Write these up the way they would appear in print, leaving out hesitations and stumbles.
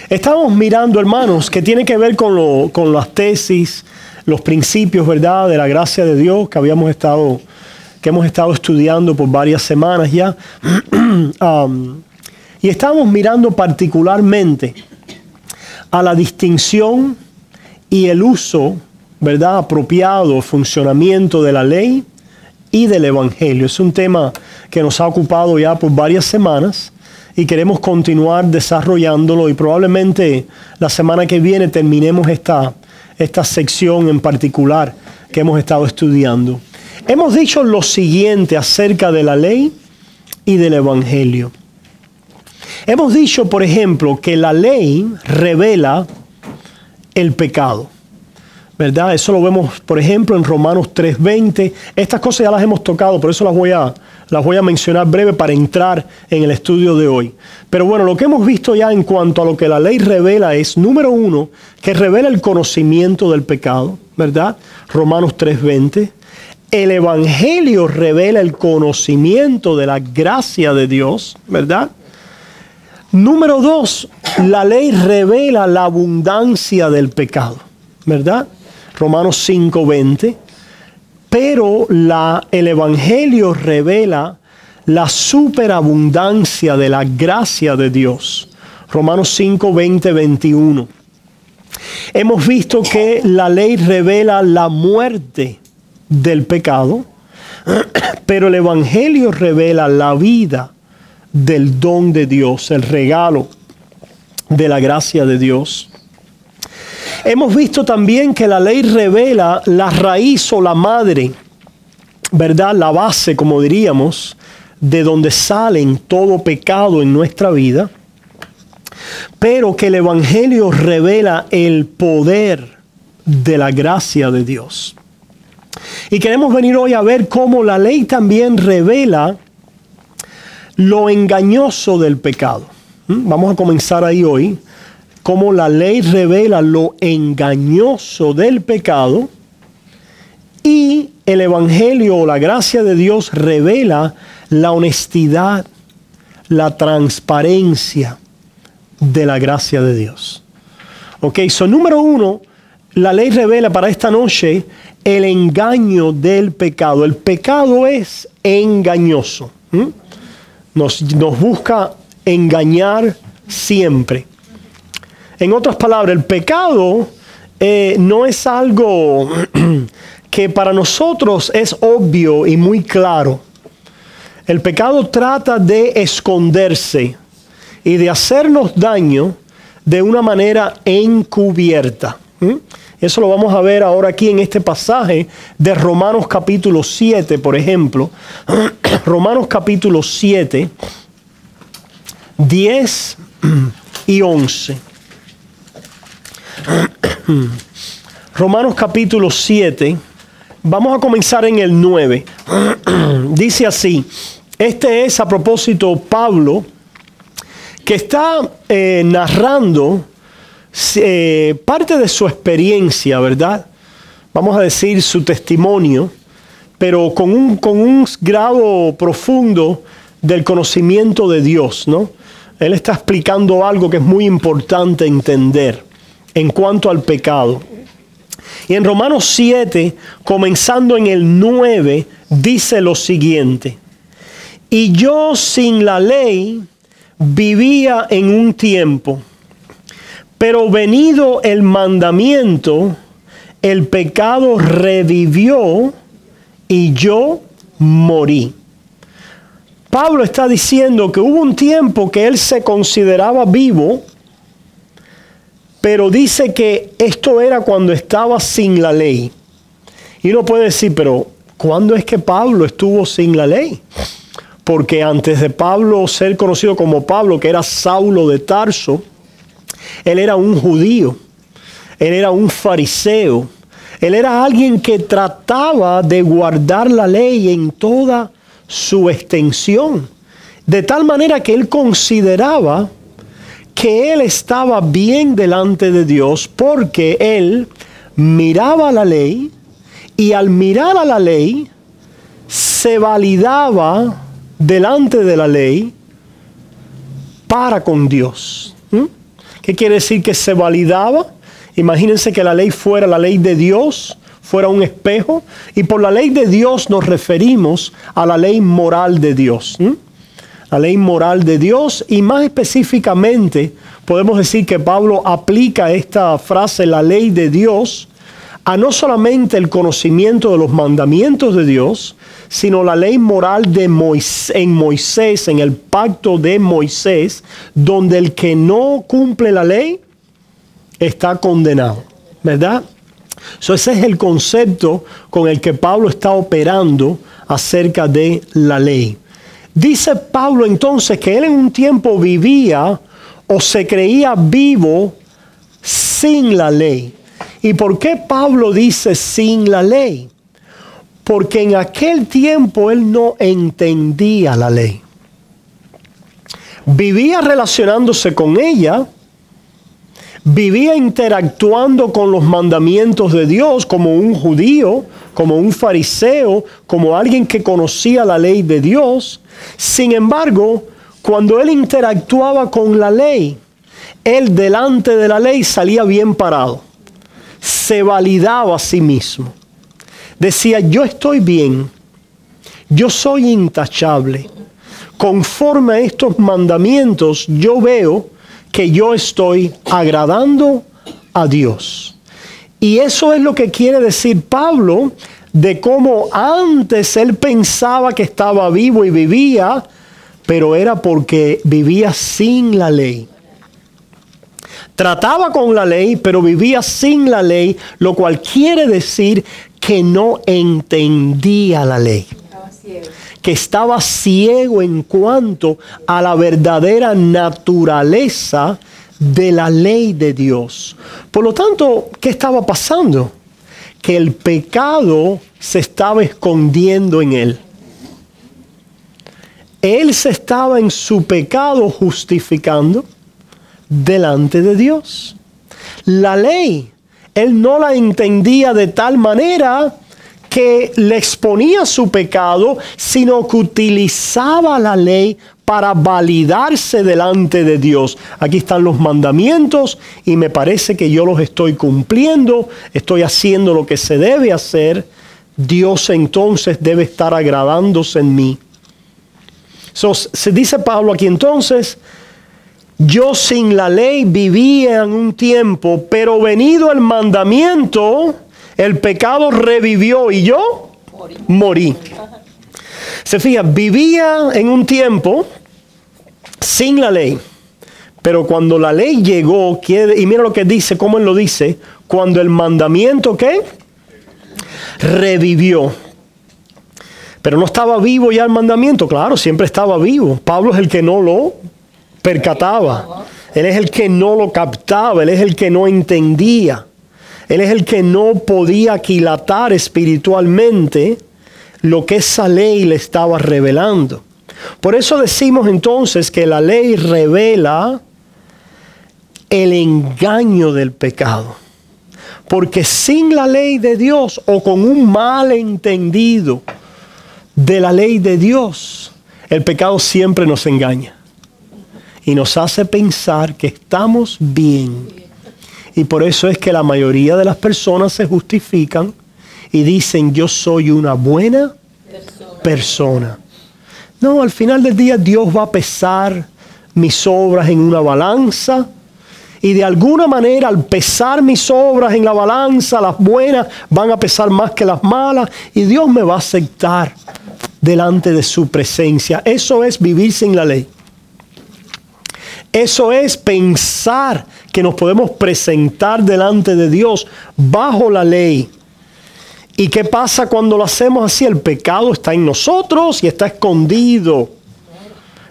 Estamos mirando, hermanos, que tiene que ver con las tesis, los principios, ¿verdad?, de la gracia de Dios que hemos estado estudiando por varias semanas ya. Y estamos mirando particularmente a la distinción y el uso, ¿verdad?, apropiado, funcionamiento de la ley y del evangelio. Es un tema que nos ha ocupado ya por varias semanas y queremos continuar desarrollándolo, y probablemente la semana que viene terminemos esta sección en particular que hemos estado estudiando. Hemos dicho lo siguiente acerca de la ley y del evangelio. Hemos dicho, por ejemplo, que la ley revela el pecado, ¿verdad? Eso lo vemos, por ejemplo, en Romanos 3:20. Estas cosas ya las hemos tocado, por eso las voy a mencionar breve para entrar en el estudio de hoy. Pero bueno, lo que hemos visto ya en cuanto a lo que la ley revela es, número uno, que revela el conocimiento del pecado, ¿verdad? Romanos 3:20. El evangelio revela el conocimiento de la gracia de Dios, ¿verdad? Número dos, la ley revela la abundancia del pecado, ¿verdad? Romanos 5:20. Pero el evangelio revela la superabundancia de la gracia de Dios. Romanos 5:20-21. Hemos visto que la ley revela la muerte del pecado, pero el evangelio revela la vida del don de Dios, el regalo de la gracia de Dios. Hemos visto también que la ley revela la raíz o la madre, ¿verdad?, la base, como diríamos, de donde salen todo pecado en nuestra vida, pero que el evangelio revela el poder de la gracia de Dios. Y queremos venir hoy a ver cómo la ley también revela lo engañoso del pecado. Vamos a comenzar ahí hoy. Cómo la ley revela lo engañoso del pecado, y el evangelio o la gracia de Dios revela la honestidad, la transparencia de la gracia de Dios. Ok, número uno, la ley revela para esta noche el engaño del pecado. El pecado es engañoso. Nos busca engañar siempre. En otras palabras, el pecado no es algo que para nosotros es obvio y muy claro. El pecado trata de esconderse y de hacernos daño de una manera encubierta. Eso lo vamos a ver ahora aquí en este pasaje de Romanos capítulo 7, por ejemplo. Romanos capítulo 7, 10 y 11. Romanos capítulo 7, vamos a comenzar en el 9. Dice así, este es a propósito Pablo, que está narrando parte de su experiencia, ¿verdad? Vamos a decir su testimonio, pero con un grado profundo del conocimiento de Dios, ¿no? Él está explicando algo que es muy importante entender en cuanto al pecado. Y en Romanos 7, comenzando en el 9, dice lo siguiente: y yo sin la ley vivía en un tiempo, pero venido el mandamiento, el pecado revivió y yo morí. Pablo está diciendo que hubo un tiempo que él se consideraba vivo, pero dice que esto era cuando estaba sin la ley. Y uno puede decir, pero ¿cuándo es que Pablo estuvo sin la ley? Porque antes de Pablo ser conocido como Pablo, que era Saulo de Tarso, él era un judío, él era un fariseo, él era alguien que trataba de guardar la ley en toda su extensión, de tal manera que él consideraba que él estaba bien delante de Dios, porque él miraba la ley y al mirar a la ley se validaba delante de la ley para con Dios. ¿Qué quiere decir? Que se validaba. Imagínense que la ley fuera la ley de Dios, fuera un espejo. Y por la ley de Dios nos referimos a la ley moral de Dios. La ley moral de Dios, y más específicamente podemos decir que Pablo aplica esta frase, la ley de Dios, a no solamente el conocimiento de los mandamientos de Dios, sino la ley moral de Moisés, en el pacto de Moisés, donde el que no cumple la ley está condenado, ¿verdad? Ese es el concepto con el que Pablo está operando acerca de la ley. Dice Pablo entonces que él en un tiempo vivía o se creía vivo sin la ley. ¿Y por qué Pablo dice sin la ley? Porque en aquel tiempo él no entendía la ley. Vivía relacionándose con ella, vivía interactuando con los mandamientos de Dios como un judío, como un fariseo, como alguien que conocía la ley de Dios. Sin embargo, cuando él interactuaba con la ley, él delante de la ley salía bien parado. Se validaba a sí mismo. Decía, yo estoy bien, yo soy intachable. Conforme a estos mandamientos, yo veo que yo estoy agradando a Dios. Y eso es lo que quiere decir Pablo de cómo antes él pensaba que estaba vivo y vivía, pero era porque vivía sin la ley. Trataba con la ley, pero vivía sin la ley, lo cual quiere decir que no entendía la ley. Que estaba ciego en cuanto a la verdadera naturaleza de la ley de Dios. Por lo tanto, ¿qué estaba pasando? Que el pecado se estaba escondiendo en él. Él se estaba en su pecado justificando delante de Dios. La ley, él no la entendía de tal manera que le exponía su pecado, sino que utilizaba la ley para validarse delante de Dios. Aquí están los mandamientos y me parece que yo los estoy cumpliendo, estoy haciendo lo que se debe hacer. Dios entonces debe estar agradándose en mí. Se dice Pablo aquí entonces, yo sin la ley vivía en un tiempo, pero venido el mandamiento, el pecado revivió y yo morí. Se fija, vivía en un tiempo sin la ley, pero cuando la ley llegó, y mira lo que dice, cómo él lo dice, cuando el mandamiento, ¿qué? Revivió. Pero no estaba vivo ya el mandamiento, claro, siempre estaba vivo. Pablo es el que no lo percataba, él es el que no lo captaba, él es el que no entendía. Él es el que no podía aquilatar espiritualmente lo que esa ley le estaba revelando. Por eso decimos entonces que la ley revela el engaño del pecado. Porque sin la ley de Dios o con un mal entendido de la ley de Dios, el pecado siempre nos engaña. Y nos hace pensar que estamos bien. Y por eso es que la mayoría de las personas se justifican y dicen, yo soy una buena persona. No, al final del día Dios va a pesar mis obras en una balanza. Y de alguna manera al pesar mis obras en la balanza, las buenas van a pesar más que las malas. Y Dios me va a aceptar delante de su presencia. Eso es vivir sin la ley. Eso es pensar que nos podemos presentar delante de Dios bajo la ley. ¿Y qué pasa cuando lo hacemos así? El pecado está en nosotros y está escondido.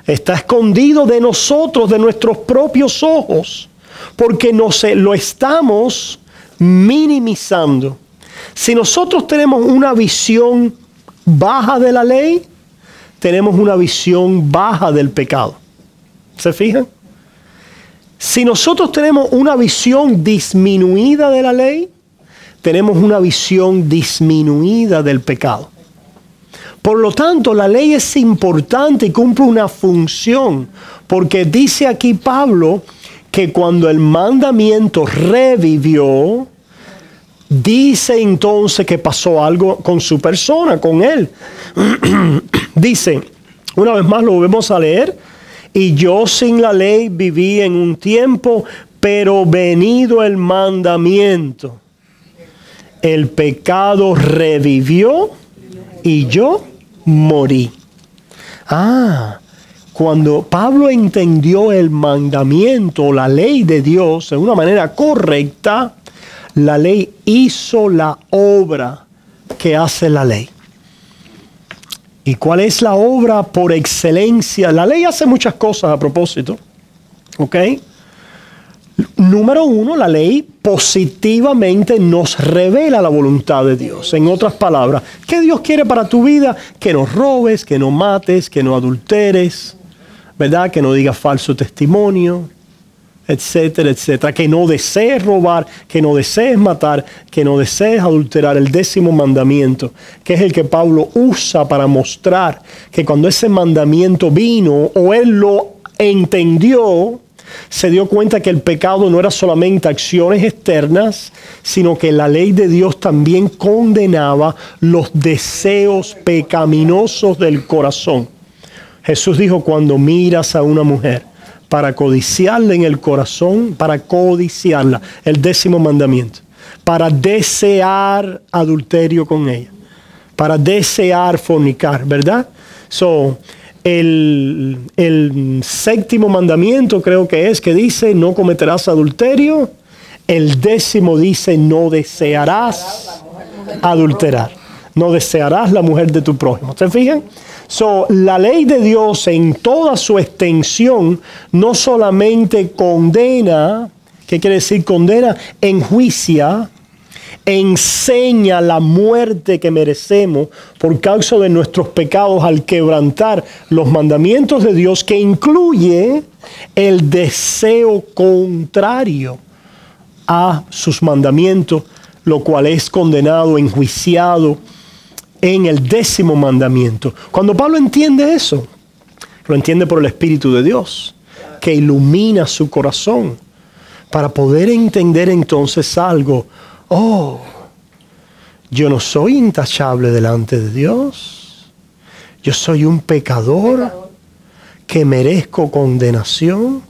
Está escondido de nosotros, de nuestros propios ojos, porque lo estamos minimizando. Si nosotros tenemos una visión baja de la ley, tenemos una visión baja del pecado. ¿Se fijan? Si nosotros tenemos una visión disminuida de la ley, tenemos una visión disminuida del pecado. Por lo tanto, la ley es importante y cumple una función, porque dice aquí Pablo que cuando el mandamiento revivió, dice entonces que pasó algo con su persona, con él. Dice, una vez más lo volvemos a leer, y yo sin la ley viví en un tiempo, pero venido el mandamiento, el pecado revivió y yo morí. Cuando Pablo entendió el mandamiento, la ley de Dios, de una manera correcta, la ley hizo la obra que hace la ley. ¿Y cuál es la obra por excelencia? La ley hace muchas cosas a propósito. ¿Ok? Número uno, la ley positivamente nos revela la voluntad de Dios. En otras palabras, ¿qué Dios quiere para tu vida? Que no robes, que no mates, que no adulteres, ¿verdad? Que no digas falso testimonio, etcétera, etcétera. Que no desees robar, que no desees matar, que no desees adulterar. El 10º mandamiento, que es el que Pablo usa para mostrar que cuando ese mandamiento vino o él lo entendió, se dio cuenta que el pecado no era solamente acciones externas, sino que la ley de Dios también condenaba los deseos pecaminosos del corazón. Jesús dijo, cuando miras a una mujer para codiciarla en el corazón, para codiciarla, el 10º mandamiento, para desear adulterio con ella, para desear fornicar, ¿verdad? El 7º mandamiento creo que es que dice no cometerás adulterio. El 10º dice no desearás adulterar. No desearás la mujer de tu prójimo. ¿Se fijan? La ley de Dios en toda su extensión no solamente condena, ¿qué quiere decir condena? Enjuicia, enseña la muerte que merecemos por causa de nuestros pecados al quebrantar los mandamientos de Dios, que incluye el deseo contrario a sus mandamientos, lo cual es condenado, enjuiciado en el 10º mandamiento. Cuando Pablo entiende eso, lo entiende por el Espíritu de Dios, que ilumina su corazón para poder entender entonces algo. Yo no soy intachable delante de Dios. Yo soy un pecador que merezco condenación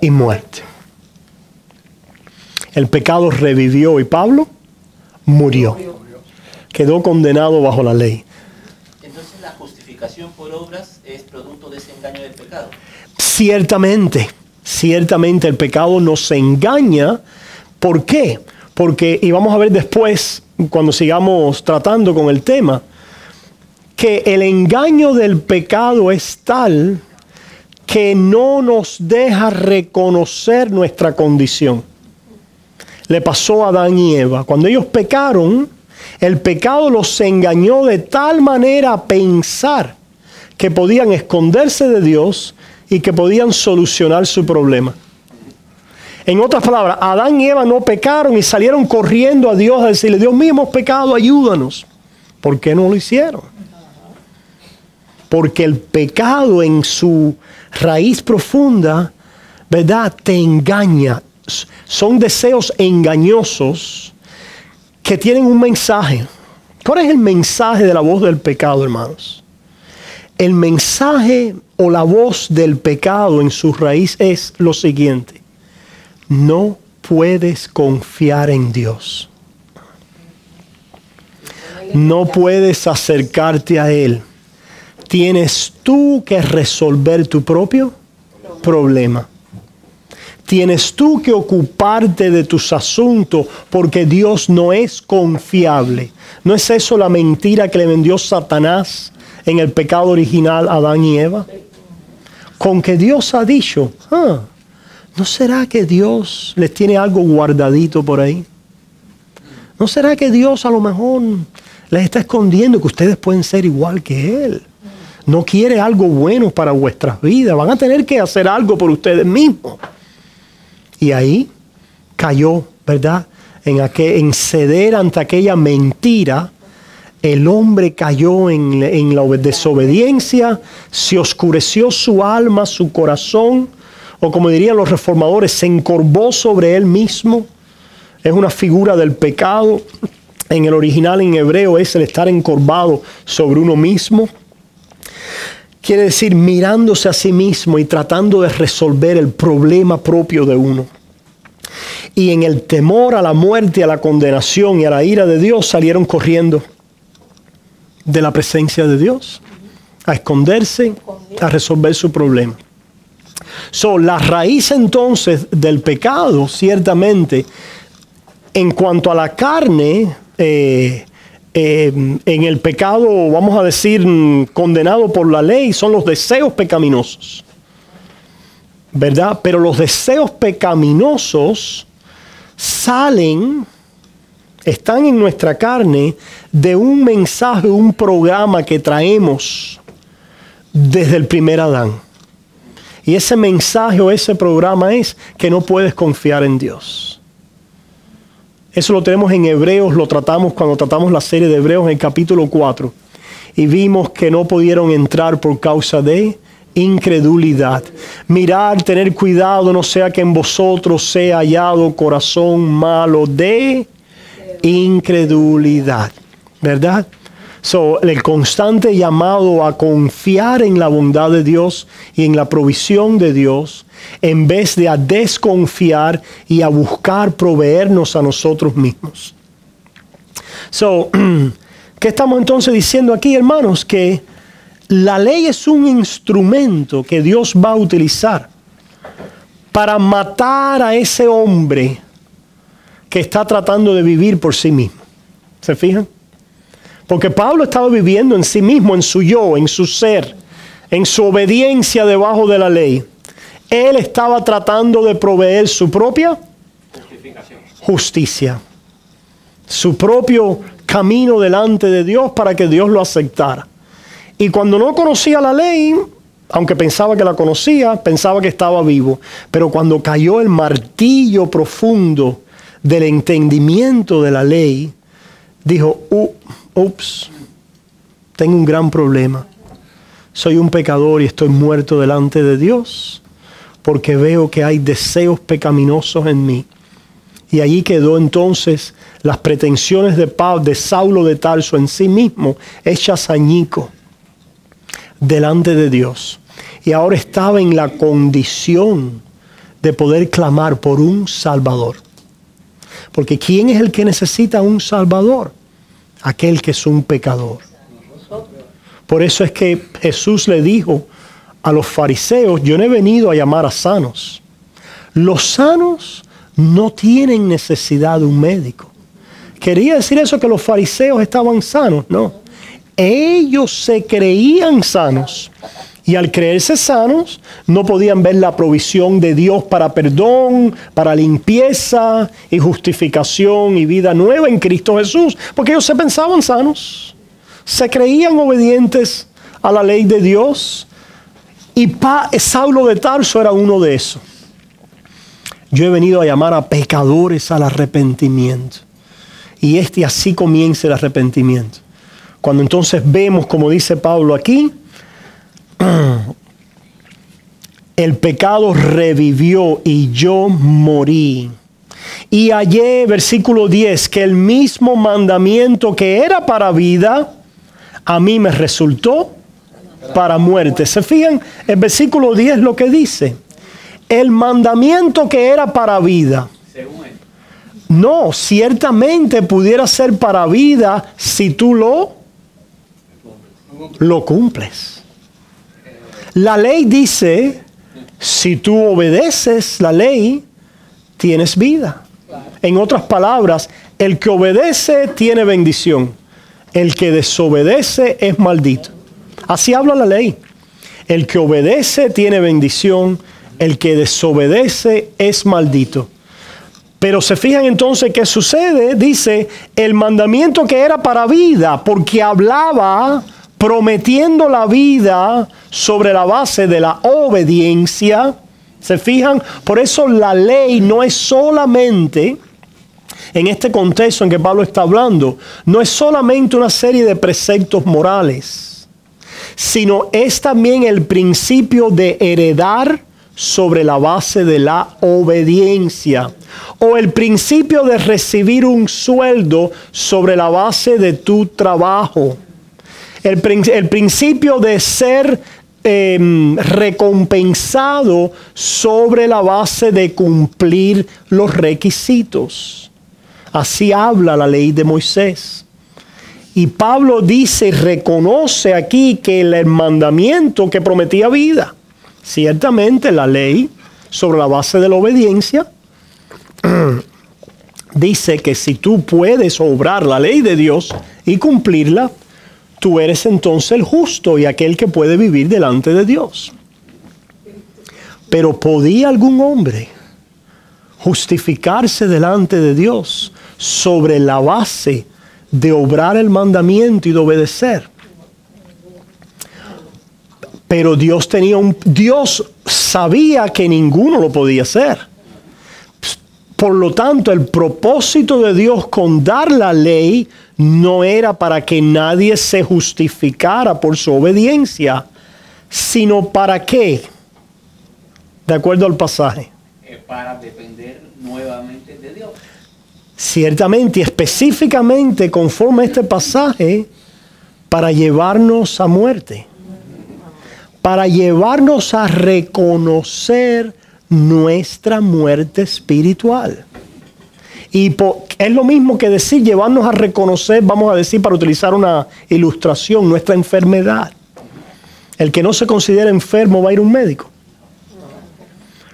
y muerte. El pecado revivió y Pablo murió. Quedó condenado bajo la ley. Entonces la justificación por obras es producto de ese engaño del pecado. Ciertamente el pecado nos engaña. ¿Por qué? Porque, y vamos a ver después, cuando sigamos tratando con el tema, que el engaño del pecado es tal que no nos deja reconocer nuestra condición. Le pasó a Adán y Eva. Cuando ellos pecaron, el pecado los engañó de tal manera a pensar que podían esconderse de Dios y que podían solucionar su problema. En otras palabras, Adán y Eva no pecaron y salieron corriendo a Dios a decirle, Dios mío, hemos pecado, ayúdanos. ¿Por qué no lo hicieron? Porque el pecado en su raíz profunda, ¿verdad?, te engaña. Son deseos engañosos que tienen un mensaje. ¿Cuál es el mensaje de la voz del pecado, hermanos? El mensaje o la voz del pecado en su raíz es lo siguiente: no puedes confiar en Dios. No puedes acercarte a Él. Tienes tú que resolver tu propio problema. Tienes tú que ocuparte de tus asuntos porque Dios no es confiable. ¿No es eso la mentira que le vendió Satanás en el pecado original a Adán y Eva? Con que Dios ha dicho, ¿no será que Dios les tiene algo guardadito por ahí? ¿No será que Dios a lo mejor les está escondiendo que ustedes pueden ser igual que Él? No quiere algo bueno para vuestras vidas. Van a tener que hacer algo por ustedes mismos. Y ahí cayó, ¿verdad?, en ceder ante aquella mentira. El hombre cayó en la desobediencia, se oscureció su alma, su corazón, o como dirían los reformadores, se encorvó sobre él mismo. Es una figura del pecado. En el original en hebreo es el estar encorvado sobre uno mismo. Quiere decir mirándose a sí mismo y tratando de resolver el problema propio de uno. Y en el temor a la muerte, a la condenación y a la ira de Dios salieron corriendo de la presencia de Dios, a esconderse, a resolver su problema. La raíz entonces del pecado, ciertamente, en cuanto a la carne, en el pecado, vamos a decir, condenado por la ley, son los deseos pecaminosos, ¿verdad? Pero los deseos pecaminosos están en nuestra carne de un mensaje, un programa que traemos desde el primer Adán. Y ese mensaje o ese programa es que no puedes confiar en Dios. Eso lo tenemos en Hebreos, lo tratamos cuando tratamos la serie de Hebreos en el capítulo 4. Y vimos que no pudieron entrar por causa de incredulidad. Mirar, tener cuidado, no sea que en vosotros sea hallado corazón malo de incredulidad. ¿Verdad? El constante llamado a confiar en la bondad de Dios y en la provisión de Dios, en vez de a desconfiar y a buscar proveernos a nosotros mismos. ¿Qué estamos entonces diciendo aquí, hermanos? Que la ley es un instrumento que Dios va a utilizar para matar a ese hombre que está tratando de vivir por sí mismo. ¿Se fijan? Porque Pablo estaba viviendo en sí mismo, en su yo, en su ser, en su obediencia debajo de la ley. Él estaba tratando de proveer su propia justicia, su propio camino delante de Dios para que Dios lo aceptara. Y cuando no conocía la ley, aunque pensaba que la conocía, pensaba que estaba vivo. Pero cuando cayó el martillo profundo del entendimiento de la ley, dijo, ups, tengo un gran problema. Soy un pecador y estoy muerto delante de Dios porque veo que hay deseos pecaminosos en mí. Y allí quedó entonces las pretensiones de Saulo de Tarso en sí mismo, hechas añicos delante de Dios. Y ahora estaba en la condición de poder clamar por un Salvador. Porque ¿quién es el que necesita un Salvador? Aquel que es un pecador. Por eso es que Jesús le dijo a los fariseos, yo no he venido a llamar a sanos. Los sanos no tienen necesidad de un médico. ¿Quería decir eso que los fariseos estaban sanos? No. Ellos se creían sanos. Y al creerse sanos, no podían ver la provisión de Dios para perdón, para limpieza y justificación y vida nueva en Cristo Jesús. Porque ellos se pensaban sanos. Se creían obedientes a la ley de Dios. Y Saulo de Tarso era uno de esos. Yo he venido a llamar a pecadores al arrepentimiento. Y así comienza el arrepentimiento. Cuando entonces vemos, como dice Pablo aquí, el pecado revivió y yo morí. Y hallé, versículo 10, que el mismo mandamiento que era para vida, a mí me resultó para muerte. ¿Se fijan? El versículo 10 lo que dice. El mandamiento que era para vida. No, ciertamente pudiera ser para vida si tú lo cumples. La ley dice, si tú obedeces la ley, tienes vida. En otras palabras, el que obedece tiene bendición. El que desobedece es maldito. Así habla la ley. El que obedece tiene bendición. El que desobedece es maldito. Pero se fijan entonces qué sucede. Dice, el mandamiento que era para vida, porque hablaba prometiendo la vida sobre la base de la obediencia. ¿Se fijan? Por eso la ley no es solamente, en este contexto en que Pablo está hablando, no es solamente una serie de preceptos morales, sino es también el principio de heredar sobre la base de la obediencia, o el principio de recibir un sueldo sobre la base de tu trabajo, el principio de ser recompensado sobre la base de cumplir los requisitos. Así habla la ley de Moisés. Y Pablo dice, reconoce aquí que el mandamiento que prometía vida, ciertamente la ley sobre la base de la obediencia, dice que si tú puedes obrar la ley de Dios y cumplirla, tú eres entonces el justo y aquel que puede vivir delante de Dios. Pero ¿podía algún hombre justificarse delante de Dios sobre la base de obrar el mandamiento y de obedecer? Pero Dios sabía que ninguno lo podía hacer. Por lo tanto, el propósito de Dios con dar la ley no era para que nadie se justificara por su obediencia, sino para qué, de acuerdo al pasaje. Para depender nuevamente de Dios. Ciertamente y específicamente conforme a este pasaje, para llevarnos a muerte, para llevarnos a reconocer nuestra muerte espiritual. Y es lo mismo que decir, llevarnos a reconocer, vamos a decir, para utilizar una ilustración, nuestra enfermedad. El que no se considera enfermo va a ir a un médico.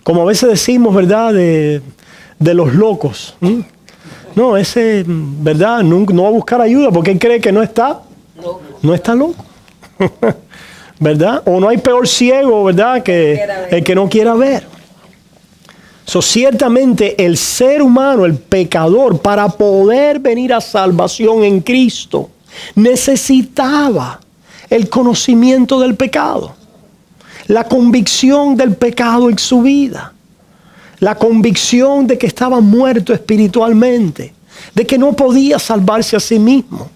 Como a veces decimos, ¿verdad?, de los locos. No, ese, ¿verdad?, no va a buscar ayuda porque él cree que no está loco. ¿Verdad? O no hay peor ciego, ¿verdad?, que el que no quiera ver. Ciertamente el ser humano, el pecador, para poder venir a salvación en Cristo, necesitaba el conocimiento del pecado, la convicción del pecado en su vida, la convicción de que estaba muerto espiritualmente, de que no podía salvarse a sí mismo,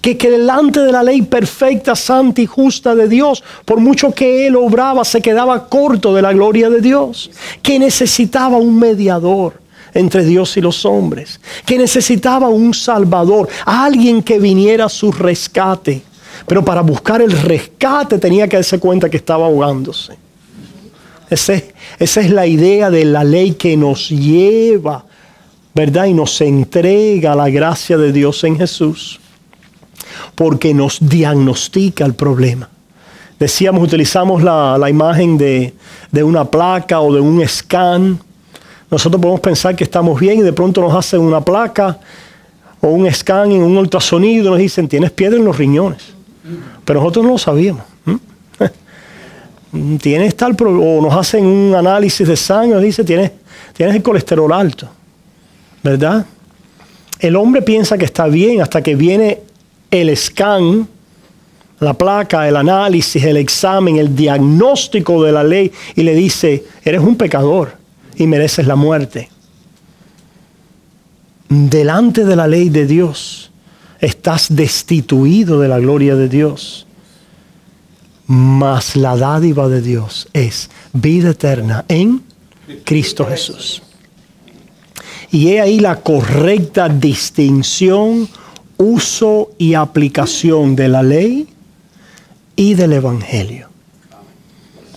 que delante de la ley perfecta, santa y justa de Dios, por mucho que él obraba, se quedaba corto de la gloria de Dios, que necesitaba un mediador entre Dios y los hombres, que necesitaba un salvador, alguien que viniera a su rescate. Pero para buscar el rescate tenía que darse cuenta que estaba ahogándose. Esa es la idea de la ley que nos lleva, ¿verdad?, y nos entrega la gracia de Dios en Jesús, porque nos diagnostica el problema. Decíamos, utilizamos la imagen de una placa o de un scan. Nosotros podemos pensar que estamos bien y de pronto nos hacen una placa o un scan en un ultrasonido y nos dicen, tienes piedra en los riñones. Pero nosotros no lo sabíamos. Tienes tal o nos hacen un análisis de sangre y nos dicen, tienes el colesterol alto. ¿Verdad? El hombre piensa que está bien hasta que viene el scan, la placa, el análisis, el examen, el diagnóstico de la ley y le dice, eres un pecador y mereces la muerte. Delante de la ley de Dios estás destituido de la gloria de Dios, mas la dádiva de Dios es vida eterna en Cristo Jesús. Y he ahí la correcta distinción, uso y aplicación de la ley y del evangelio.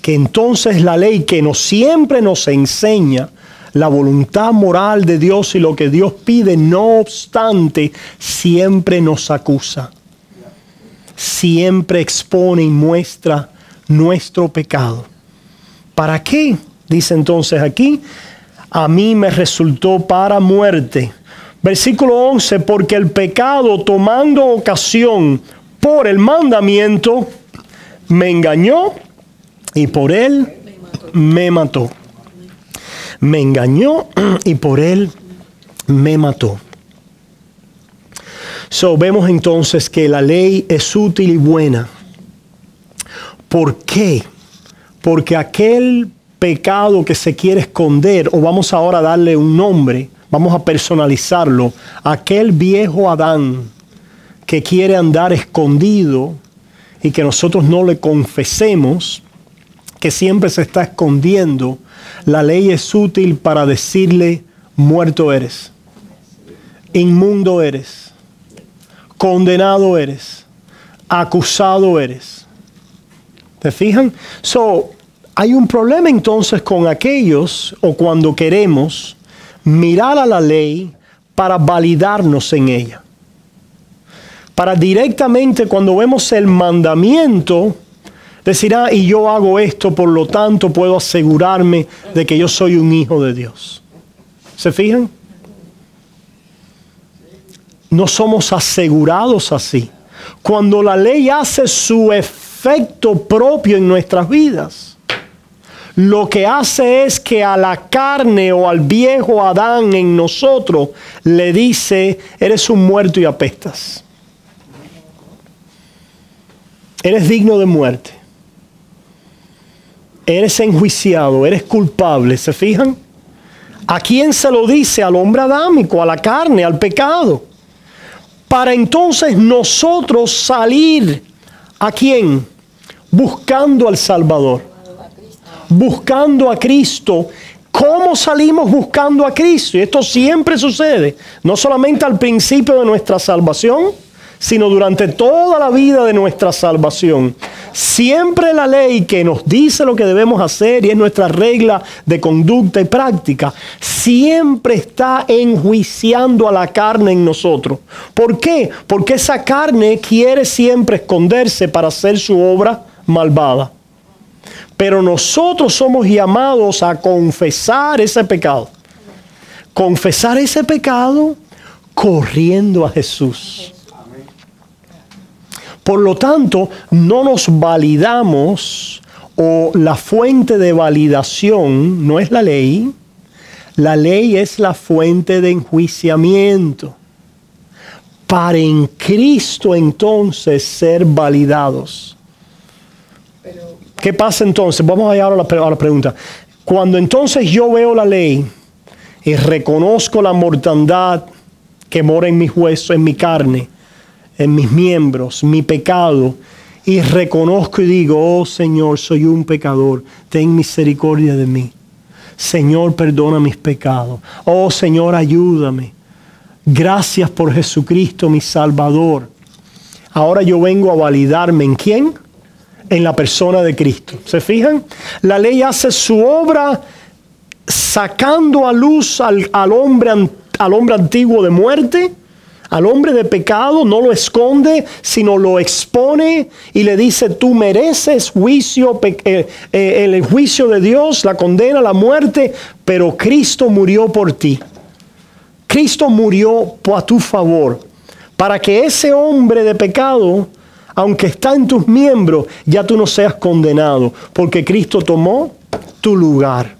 Que entonces la ley que siempre nos enseña la voluntad moral de Dios y lo que Dios pide, no obstante, siempre nos acusa. Siempre expone y muestra nuestro pecado. ¿Para qué? Dice entonces aquí, a mí me resultó para muerte. Versículo 11, porque el pecado, tomando ocasión por el mandamiento, me engañó y por él me mató. Me engañó y por él me mató. Vemos entonces que la ley es útil y buena. ¿Por qué? Porque aquel pecado que se quiere esconder, o vamos ahora a darle un nombre, vamos a personalizarlo, aquel viejo Adán que quiere andar escondido y que nosotros no le confesemos, que siempre se está escondiendo, la ley es útil para decirle: muerto eres, inmundo eres, condenado eres, acusado eres. ¿Te fijan? Hay un problema entonces con aquellos, o cuando queremos mirar a la ley para validarnos en ella. Para directamente, cuando vemos el mandamiento, decir: y yo hago esto, por lo tanto puedo asegurarme de que yo soy un hijo de Dios. ¿Se fijan? No somos asegurados así. Cuando la ley hace su efecto propio en nuestras vidas, lo que hace es que a la carne o al viejo Adán en nosotros le dice: eres un muerto y apestas. Eres digno de muerte. Eres enjuiciado, eres culpable. ¿Se fijan? ¿A quién se lo dice? Al hombre adámico, a la carne, al pecado. Para entonces nosotros salir, ¿a quién? Buscando al Salvador. Buscando a Cristo. ¿Cómo salimos buscando a Cristo? Y esto siempre sucede, no solamente al principio de nuestra salvación, sino durante toda la vida de nuestra salvación. Siempre la ley que nos dice lo que debemos hacer y es nuestra regla de conducta y práctica, siempre está enjuiciando a la carne en nosotros. ¿Por qué? Porque esa carne quiere siempre esconderse para hacer su obra malvada. Pero nosotros somos llamados a confesar ese pecado. Confesar ese pecado corriendo a Jesús. Por lo tanto, no nos validamos, o la fuente de validación no es la ley. La ley es la fuente de enjuiciamiento. Para en Cristo entonces ser validados. ¿Qué pasa entonces? Vamos allá a la pregunta. Cuando entonces yo veo la ley y reconozco la mortandad que mora en mis huesos, en mi carne, en mis miembros, mi pecado, y reconozco y digo: oh Señor, soy un pecador, ten misericordia de mí. Señor, perdona mis pecados. Oh Señor, ayúdame. Gracias por Jesucristo, mi Salvador. Ahora yo vengo a validarme ¿en quién? En la persona de Cristo. ¿Se fijan? La ley hace su obra sacando a luz al hombre antiguo de muerte, al hombre de pecado. No lo esconde, sino lo expone y le dice: tú mereces juicio, el juicio de Dios, la condena, la muerte, pero Cristo murió por ti. Cristo murió a tu favor, para que ese hombre de pecado, aunque está en tus miembros, ya tú no seas condenado, porque Cristo tomó tu lugar.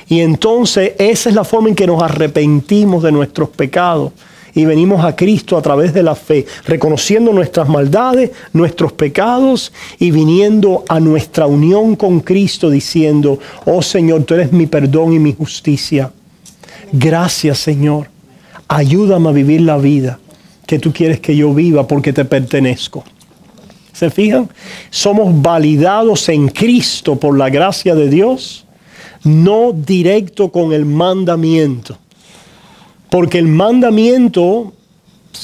Y entonces esa es la forma en que nos arrepentimos de nuestros pecados y venimos a Cristo a través de la fe, reconociendo nuestras maldades, nuestros pecados, y viniendo a nuestra unión con Cristo diciendo: oh Señor, tú eres mi perdón y mi justicia. Gracias, Señor. Ayúdame a vivir la vida que tú quieres que yo viva, porque te pertenezco. ¿Se fijan? Somos validados en Cristo por la gracia de Dios, no directo con el mandamiento. Porque el mandamiento,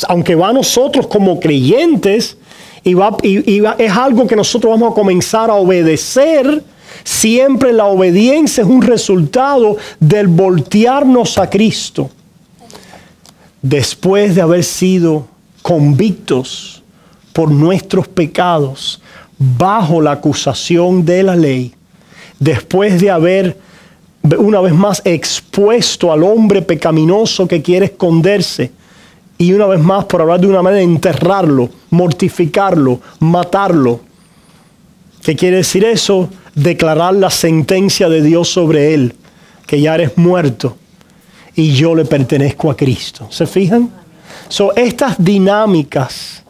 aunque va a nosotros como creyentes, es algo que nosotros vamos a comenzar a obedecer, siempre la obediencia es un resultado del voltearnos a Cristo. Después de haber sido convictos por nuestros pecados bajo la acusación de la ley, después de haber una vez más expuesto al hombre pecaminoso que quiere esconderse, y una vez más, por hablar de una manera, enterrarlo, mortificarlo, matarlo. ¿Qué quiere decir eso? Declarar la sentencia de Dios sobre él, que ya eres muerto y yo le pertenezco a Cristo. ¿Se fijan? Estas dinámicas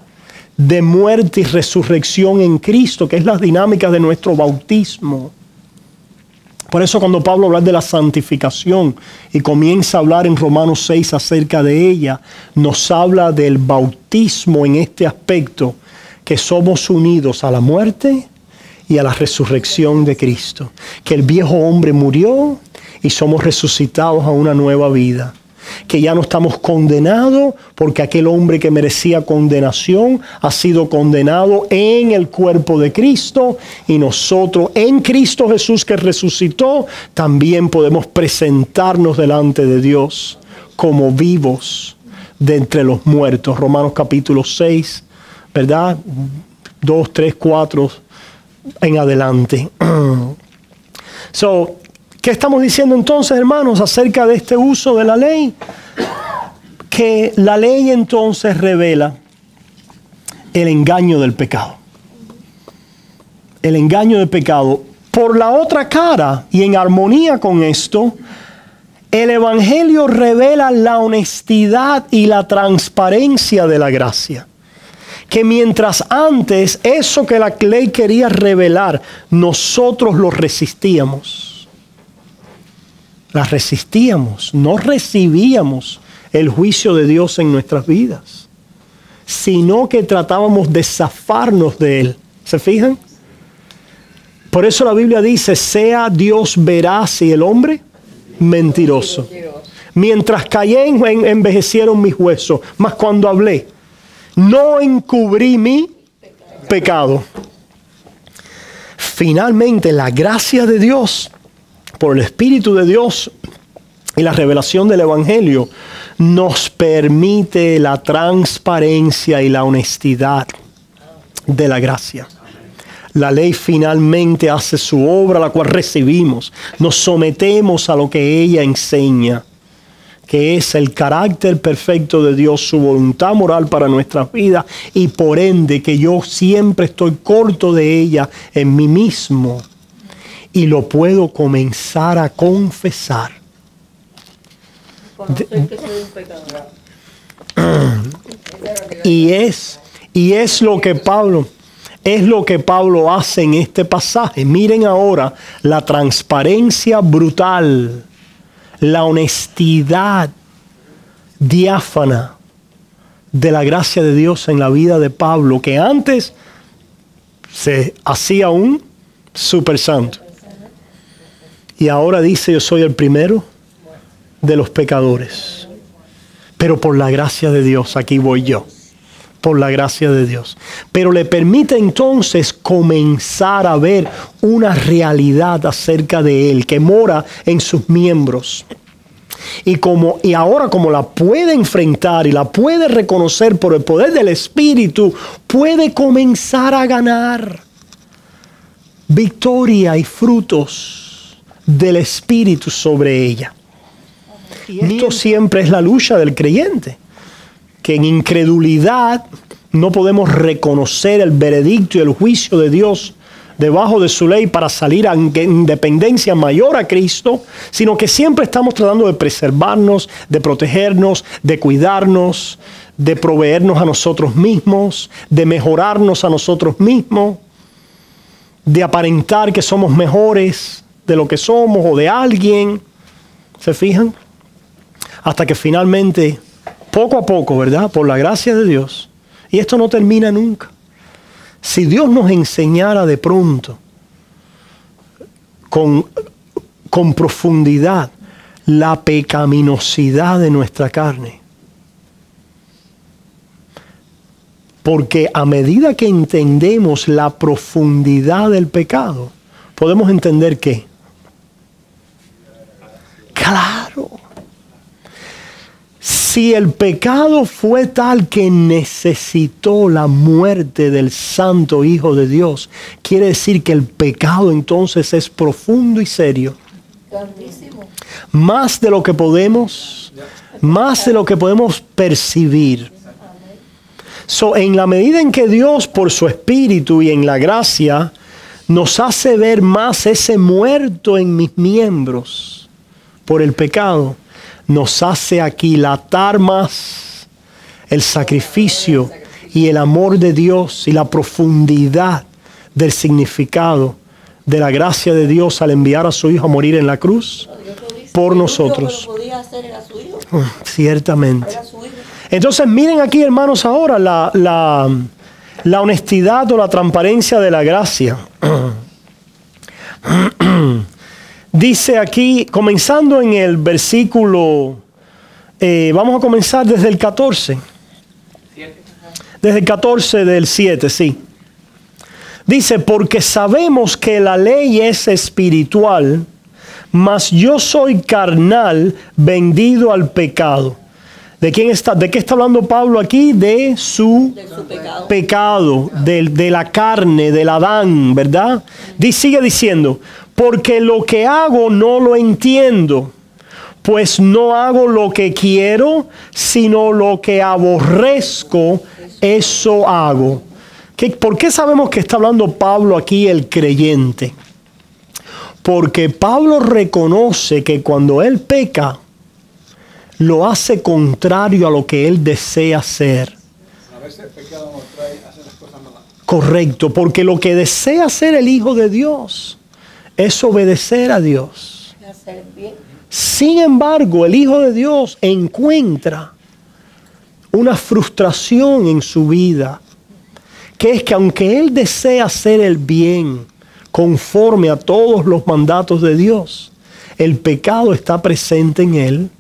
de muerte y resurrección en Cristo, que es las dinámicas de nuestro bautismo. Por eso cuando Pablo habla de la santificación y comienza a hablar en Romanos 6 acerca de ella, nos habla del bautismo en este aspecto, que somos unidos a la muerte y a la resurrección de Cristo. Que el viejo hombre murió y somos resucitados a una nueva vida. Que ya no estamos condenados porque aquel hombre que merecía condenación ha sido condenado en el cuerpo de Cristo, y nosotros en Cristo Jesús que resucitó también podemos presentarnos delante de Dios como vivos de entre los muertos. Romanos capítulo 6, ¿verdad? 2, 3, 4 en adelante. ¿Qué estamos diciendo entonces, hermanos, acerca de este uso de la ley? Que la ley entonces revela el engaño del pecado. El engaño del pecado. Por la otra cara, y en armonía con esto, el Evangelio revela la honestidad y la transparencia de la gracia. Que mientras antes eso que la ley quería revelar, nosotros lo resistíamos. La resistíamos, no recibíamos el juicio de Dios en nuestras vidas, sino que tratábamos de zafarnos de él. ¿Se fijan? Por eso la Biblia dice, sea Dios veraz y el hombre mentiroso. Mientras callé, envejecieron mis huesos, mas cuando hablé, no encubrí mi pecado. Finalmente, la gracia de Dios, por el Espíritu de Dios y la revelación del Evangelio, nos permite la transparencia y la honestidad de la gracia. La ley finalmente hace su obra, la cual recibimos. Nos sometemos a lo que ella enseña, que es el carácter perfecto de Dios, su voluntad moral para nuestras vidas, y por ende que yo siempre estoy corto de ella en mí mismo. Y lo puedo comenzar a confesar. Y es lo que Pablo hace en este pasaje. Miren ahora la transparencia brutal, la honestidad diáfana de la gracia de Dios en la vida de Pablo, que antes se hacía un super santo. Y ahora dice, yo soy el primero de los pecadores. Pero por la gracia de Dios, aquí voy yo. Por la gracia de Dios. Pero le permite entonces comenzar a ver una realidad acerca de Él, que mora en sus miembros. Y ahora como la puede enfrentar y la puede reconocer por el poder del Espíritu, puede comenzar a ganar victoria y frutos del Espíritu sobre ella. Y esto siempre es la lucha del creyente, que en incredulidad no podemos reconocer el veredicto y el juicio de Dios debajo de su ley para salir a independencia mayor a Cristo, sino que siempre estamos tratando de preservarnos, de protegernos, de cuidarnos, de proveernos a nosotros mismos, de mejorarnos a nosotros mismos, de aparentar que somos mejores de lo que somos o de alguien. ¿Se fijan? Hasta que finalmente, poco a poco, ¿verdad? Por la gracia de Dios, y esto no termina nunca. Si Dios nos enseñara de pronto, con profundidad, la pecaminosidad de nuestra carne, porque a medida que entendemos la profundidad del pecado, podemos entender que, claro, si el pecado fue tal que necesitó la muerte del Santo Hijo de Dios, quiere decir que el pecado entonces es profundo y serio. Grandísimo. Más de lo que podemos percibir. En la medida en que Dios, por su Espíritu y en la gracia, nos hace ver más ese muerto en mis miembros por el pecado, nos hace aquilatar más el sacrificio y el amor de Dios y la profundidad del significado de la gracia de Dios al enviar a su Hijo a morir en la cruz por nosotros. Ciertamente. Entonces miren aquí, hermanos, ahora la honestidad o la transparencia de la gracia. Dice aquí, comenzando en el versículo, vamos a comenzar desde el 14. Desde el 14 del 7, sí. Dice, porque sabemos que la ley es espiritual, mas yo soy carnal, vendido al pecado. ¿De qué está hablando Pablo aquí? De su pecado, de la carne, del Adán, ¿verdad? Sigue diciendo, porque lo que hago no lo entiendo, pues no hago lo que quiero, sino lo que aborrezco, eso hago. ¿Por qué sabemos que está hablando Pablo aquí, el creyente? Porque Pablo reconoce que cuando él peca, lo hace contrario a lo que él desea hacer. A veces el pecado nos trae a hacer las cosas malas. Correcto, porque lo que desea hacer el Hijo de Dios es obedecer a Dios. Hacer bien. Sin embargo, el Hijo de Dios encuentra una frustración en su vida, que es que aunque él desea hacer el bien conforme a todos los mandatos de Dios, el pecado está presente en él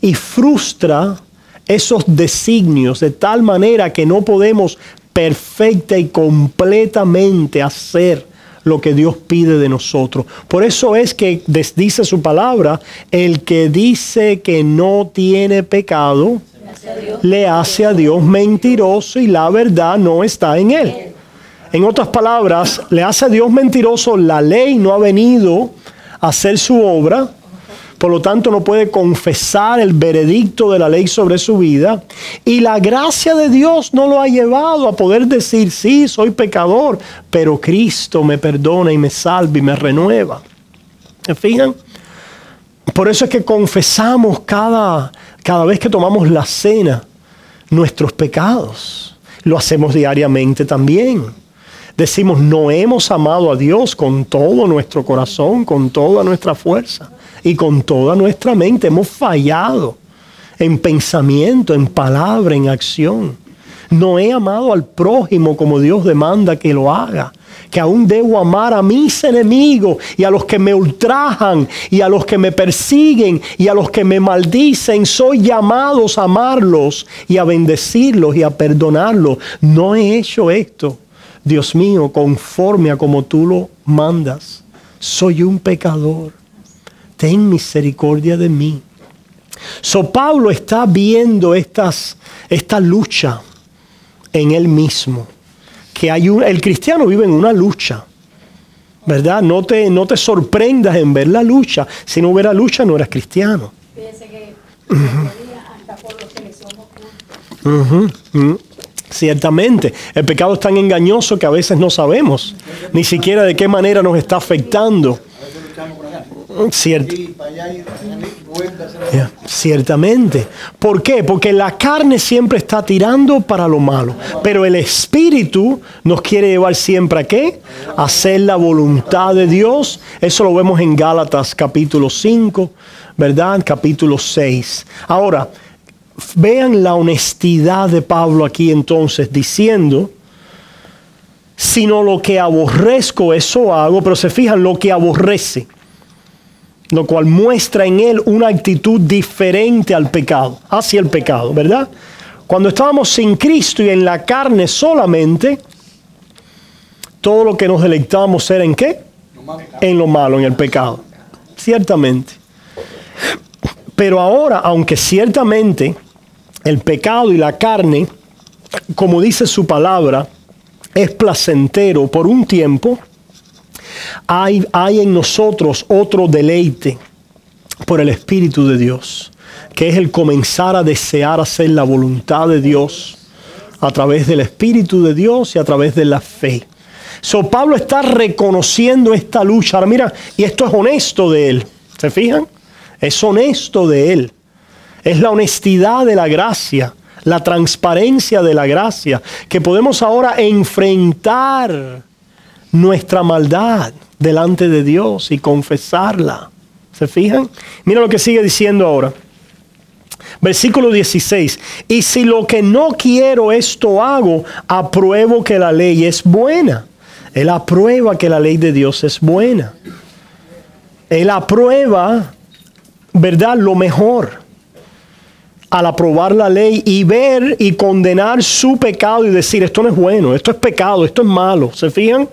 y frustra esos designios de tal manera que no podemos perfecta y completamente hacer lo que Dios pide de nosotros. Por eso es que dice su palabra, el que dice que no tiene pecado, le hace a Dios mentiroso y la verdad no está en él. En otras palabras, le hace a Dios mentiroso, la ley no ha venido a hacer su obra, por lo tanto no puede confesar el veredicto de la ley sobre su vida, y la gracia de Dios no lo ha llevado a poder decir, sí, soy pecador, pero Cristo me perdona y me salva y me renueva. ¿Se fijan? Por eso es que confesamos cada vez que tomamos la cena nuestros pecados. Lo hacemos diariamente también. Decimos, no hemos amado a Dios con todo nuestro corazón, con toda nuestra fuerza y con toda nuestra mente. Hemos fallado en pensamiento, en palabra, en acción. No he amado al prójimo como Dios demanda que lo haga. Que aún debo amar a mis enemigos y a los que me ultrajan y a los que me persiguen y a los que me maldicen. Soy llamados a amarlos y a bendecirlos y a perdonarlos. No he hecho esto, Dios mío, conforme a como tú lo mandas. Soy un pecador. Ten misericordia de mí. Pablo está viendo esta lucha en él mismo. Que el cristiano vive en una lucha, ¿verdad? No te sorprendas en ver la lucha. Si no hubiera lucha, no eras cristiano. Fíjense que hasta por los que le somos cultos. Ciertamente, el pecado es tan engañoso que a veces no sabemos ni siquiera de qué manera nos está afectando. Ciertamente. ¿Por qué? Porque la carne siempre está tirando para lo malo, pero el Espíritu nos quiere llevar siempre ¿a qué? A hacer la voluntad de Dios. Eso lo vemos en Gálatas capítulo 5, ¿verdad? Capítulo 6. Ahora, vean la honestidad de Pablo aquí entonces diciendo, sino lo que aborrezco, eso hago, pero se fijan lo que aborrece, lo cual muestra en él una actitud diferente al pecado, hacia el pecado, ¿verdad? Cuando estábamos sin Cristo y en la carne solamente, todo lo que nos deleitábamos era ¿en qué? En lo malo, en el pecado. Ciertamente. Pero ahora, aunque ciertamente el pecado y la carne, como dice su palabra, es placentero por un tiempo, hay en nosotros otro deleite por el Espíritu de Dios, que es el comenzar a desear hacer la voluntad de Dios a través del Espíritu de Dios y a través de la fe. Pablo está reconociendo esta lucha. Ahora mira, y esto es honesto de él. ¿Se fijan? Es honesto de él. Es la honestidad de la gracia, la transparencia de la gracia, que podemos ahora enfrentar nuestra maldad delante de Dios y confesarla. ¿Se fijan? Mira lo que sigue diciendo ahora. Versículo 16. Y si lo que no quiero esto hago, apruebo que la ley es buena. Él aprueba que la ley de Dios es buena. Él aprueba, ¿verdad?, lo mejor. Al aprobar la ley y ver y condenar su pecado y decir, esto no es bueno, esto es pecado, esto es malo. ¿Se fijan?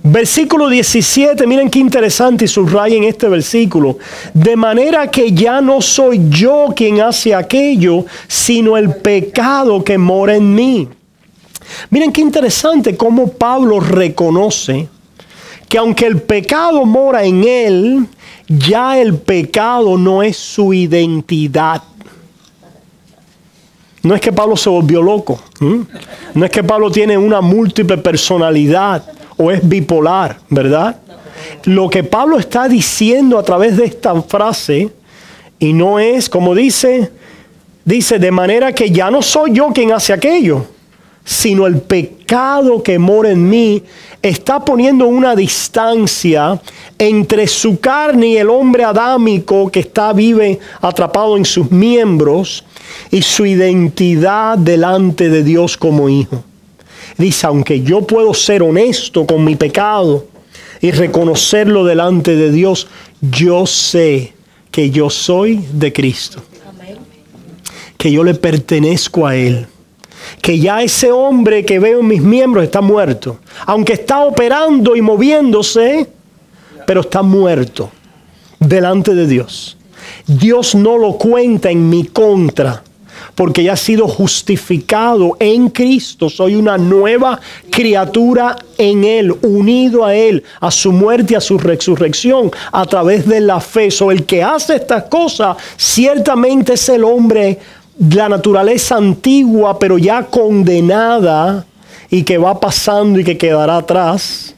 Versículo 17, miren qué interesante y subrayen este versículo. De manera que ya no soy yo quien hace aquello, sino el pecado que mora en mí. Miren qué interesante cómo Pablo reconoce que aunque el pecado mora en él, ya el pecado no es su identidad. No es que Pablo se volvió loco. No es que Pablo tiene una múltiple personalidad o es bipolar, ¿verdad? Lo que Pablo está diciendo a través de esta frase, y no es, como dice, de manera que ya no soy yo quien hace aquello, sino el pecado que mora en mí, está poniendo una distancia entre su carne y el hombre adámico que vive atrapado en sus miembros y su identidad delante de Dios como hijo. Dice, aunque yo puedo ser honesto con mi pecado y reconocerlo delante de Dios, yo sé que yo soy de Cristo. Que yo le pertenezco a Él. Que ya ese hombre que veo en mis miembros está muerto. Aunque está operando y moviéndose, pero está muerto delante de Dios. Dios no lo cuenta en mi contra, porque ya he sido justificado en Cristo. Soy una nueva criatura en Él, unido a Él, a su muerte y a su resurrección, a través de la fe. El que hace estas cosas, ciertamente es el hombre, la naturaleza antigua, pero ya condenada y que va pasando y que quedará atrás.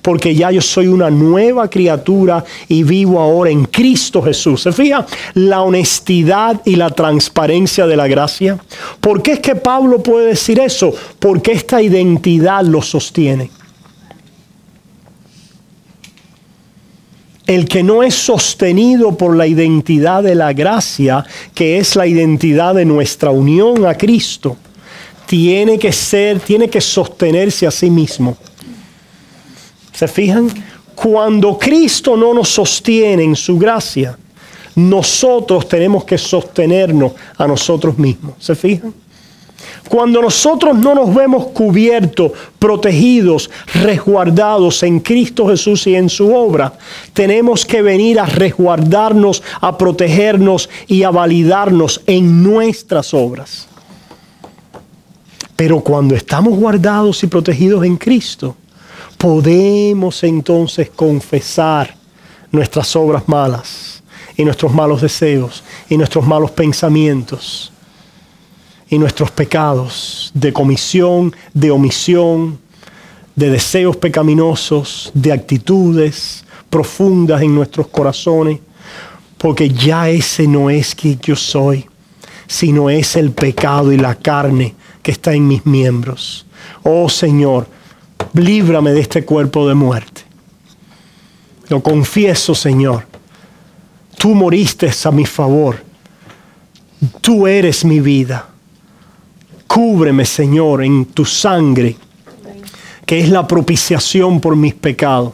Porque ya yo soy una nueva criatura y vivo ahora en Cristo Jesús. ¿Se fija? La honestidad y la transparencia de la gracia. ¿Por qué es que Pablo puede decir eso? Porque esta identidad lo sostiene. El que no es sostenido por la identidad de la gracia, que es la identidad de nuestra unión a Cristo, tiene que sostenerse a sí mismo. ¿Se fijan? Cuando Cristo no nos sostiene en su gracia, nosotros tenemos que sostenernos a nosotros mismos. ¿Se fijan? Cuando nosotros no nos vemos cubiertos, protegidos, resguardados en Cristo Jesús y en su obra, tenemos que venir a resguardarnos, a protegernos y a validarnos en nuestras obras. Pero cuando estamos guardados y protegidos en Cristo, podemos entonces confesar nuestras obras malas y nuestros malos deseos y nuestros malos pensamientos y nuestros pecados de comisión, de omisión, de deseos pecaminosos, de actitudes profundas en nuestros corazones, porque ya ese no es quien yo soy, sino es el pecado y la carne que está en mis miembros. Oh Señor, líbrame de este cuerpo de muerte. Lo confieso, Señor. Tú moriste a mi favor. Tú eres mi vida. Cúbreme, Señor, en tu sangre, que es la propiciación por mis pecados,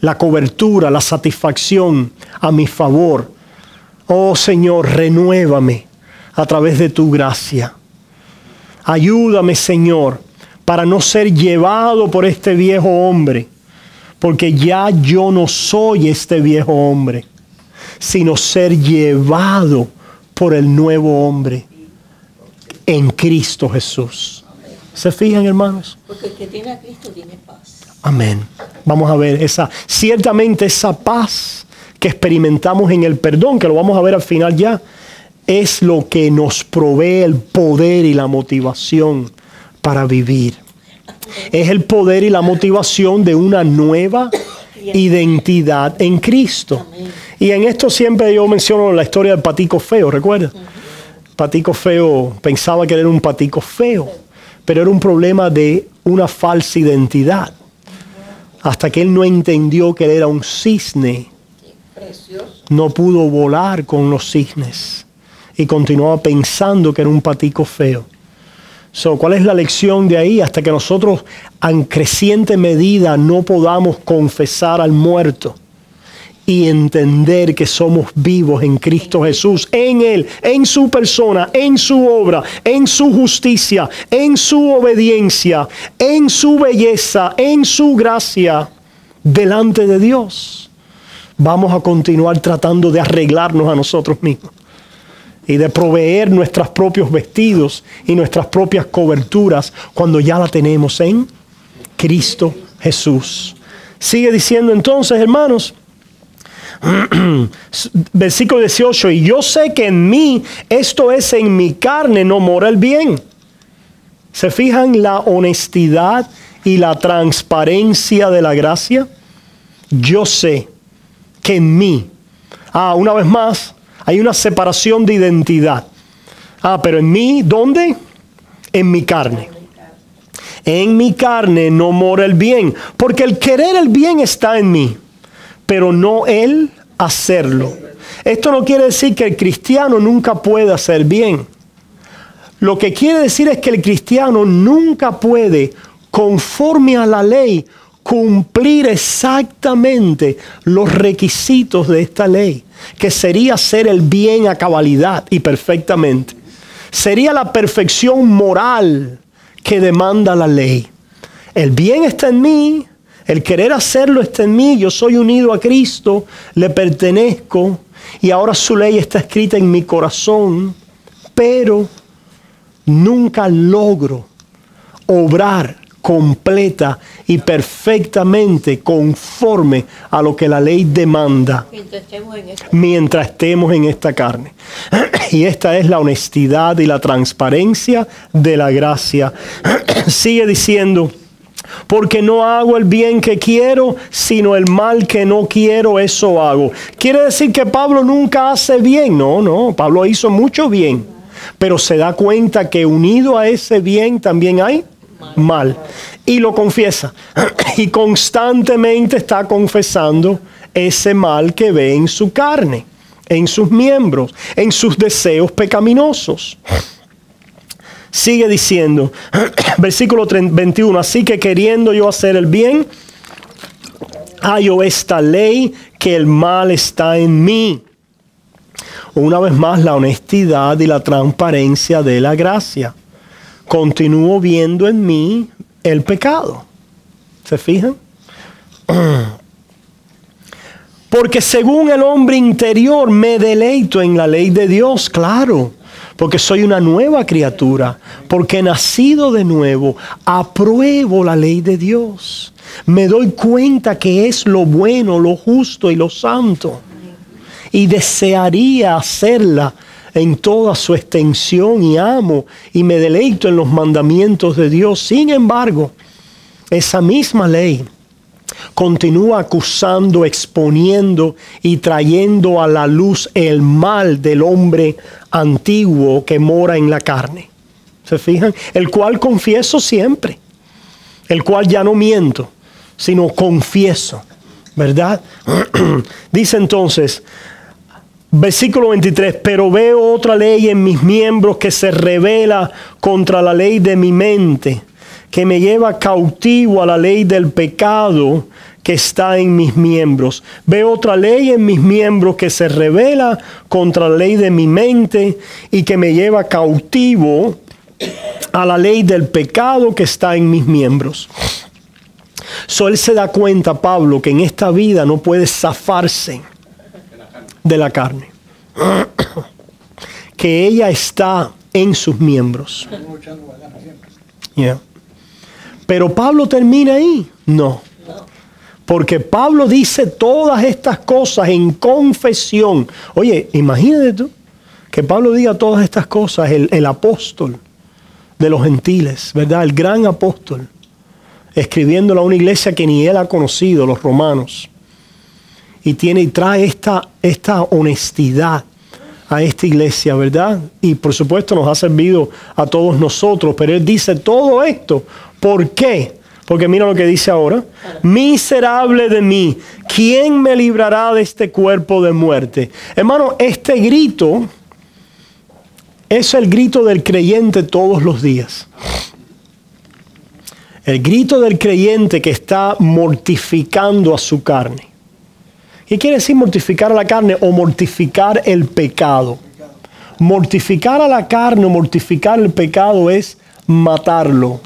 la cobertura, la satisfacción a mi favor. Oh, Señor, renuévame a través de tu gracia. Ayúdame, Señor, para no ser llevado por este viejo hombre, porque ya yo no soy este viejo hombre, sino ser llevado por el nuevo hombre en Cristo Jesús. ¿Se fijan, hermanos? Porque el que tiene a Cristo tiene paz. Amén. Vamos a ver ciertamente esa paz que experimentamos en el perdón, que lo vamos a ver al final ya, es lo que nos provee el poder y la motivación para vivir. Es el poder y la motivación de una nueva identidad en Cristo. Y en esto siempre yo menciono la historia del patico feo, ¿recuerdas? Patico feo pensaba que era un patico feo, pero era un problema de una falsa identidad. Hasta que él no entendió que él era un cisne, no pudo volar con los cisnes y continuaba pensando que era un patico feo. ¿Cuál es la lección de ahí? Hasta que nosotros en creciente medida no podamos confesar al muerto y entender que somos vivos en Cristo Jesús, en Él, en su persona, en su obra, en su justicia, en su obediencia, en su belleza, en su gracia, delante de Dios. Vamos a continuar tratando de arreglarnos a nosotros mismos y de proveer nuestros propios vestidos y nuestras propias coberturas cuando ya la tenemos en Cristo Jesús. Sigue diciendo entonces, hermanos, versículo 18, y yo sé que en mí, esto es en mi carne, no mora el bien. ¿Se fijan la honestidad y la transparencia de la gracia? Yo sé que en mí, una vez más, hay una separación de identidad. Pero en mí, ¿dónde? En mi carne. En mi carne no mora el bien, porque el querer el bien está en mí, pero no el hacerlo. Esto no quiere decir que el cristiano nunca pueda hacer bien. Lo que quiere decir es que el cristiano nunca puede, conforme a la ley, cumplir exactamente los requisitos de esta ley, que sería hacer el bien a cabalidad y perfectamente. Sería la perfección moral que demanda la ley. El bien está en mí, el querer hacerlo está en mí, yo soy unido a Cristo, le pertenezco y ahora su ley está escrita en mi corazón, pero nunca logro obrar completa y perfectamente conforme a lo que la ley demanda mientras estemos en esta carne. Y esta es la honestidad y la transparencia de la gracia. Sigue diciendo, porque no hago el bien que quiero, sino el mal que no quiero, eso hago. ¿Quiere decir que Pablo nunca hace bien? No, Pablo hizo mucho bien, pero se da cuenta que unido a ese bien también hay mal. Y lo confiesa. Y constantemente está confesando ese mal que ve en su carne, en sus miembros, en sus deseos pecaminosos. Sigue diciendo, versículo 21, así que queriendo yo hacer el bien, hallo esta ley que el mal está en mí. Una vez más, la honestidad y la transparencia de la gracia. Continúo viendo en mí el pecado. ¿Se fijan? Porque según el hombre interior me deleito en la ley de Dios, claro. Porque soy una nueva criatura. Porque he nacido de nuevo. Apruebo la ley de Dios. Me doy cuenta que es lo bueno, lo justo y lo santo. Y desearía hacerla en toda su extensión y amo y me deleito en los mandamientos de Dios. Sin embargo, esa misma ley continúa acusando, exponiendo y trayendo a la luz el mal del hombre antiguo que mora en la carne. ¿Se fijan? El cual confieso siempre, el cual ya no miento, sino confieso, ¿verdad? Dice entonces, versículo 23, pero veo otra ley en mis miembros que se rebela contra la ley de mi mente, que me lleva cautivo a la ley del pecado que está en mis miembros. Veo otra ley en mis miembros que se rebela contra la ley de mi mente y que me lleva cautivo a la ley del pecado que está en mis miembros. Él se da cuenta, Pablo, que en esta vida no puede zafarse de la carne, que ella está en sus miembros. Yeah. Pero Pablo termina ahí, no, porque Pablo dice todas estas cosas en confesión. Oye, imagínate tú que Pablo diga todas estas cosas, el apóstol de los gentiles, ¿verdad? El gran apóstol, escribiéndolo a una iglesia que ni él ha conocido, los romanos. Y trae esta honestidad a esta iglesia, ¿verdad? Y por supuesto nos ha servido a todos nosotros, pero él dice todo esto. ¿Por qué? Porque mira lo que dice ahora. Miserable de mí, ¿quién me librará de este cuerpo de muerte? Hermano, este grito Es el grito del creyente todos los días. El grito del creyente que está mortificando a su carne. ¿Qué quiere decir mortificar a la carne o mortificar el pecado? Mortificar a la carne o mortificar el pecado es matarlo.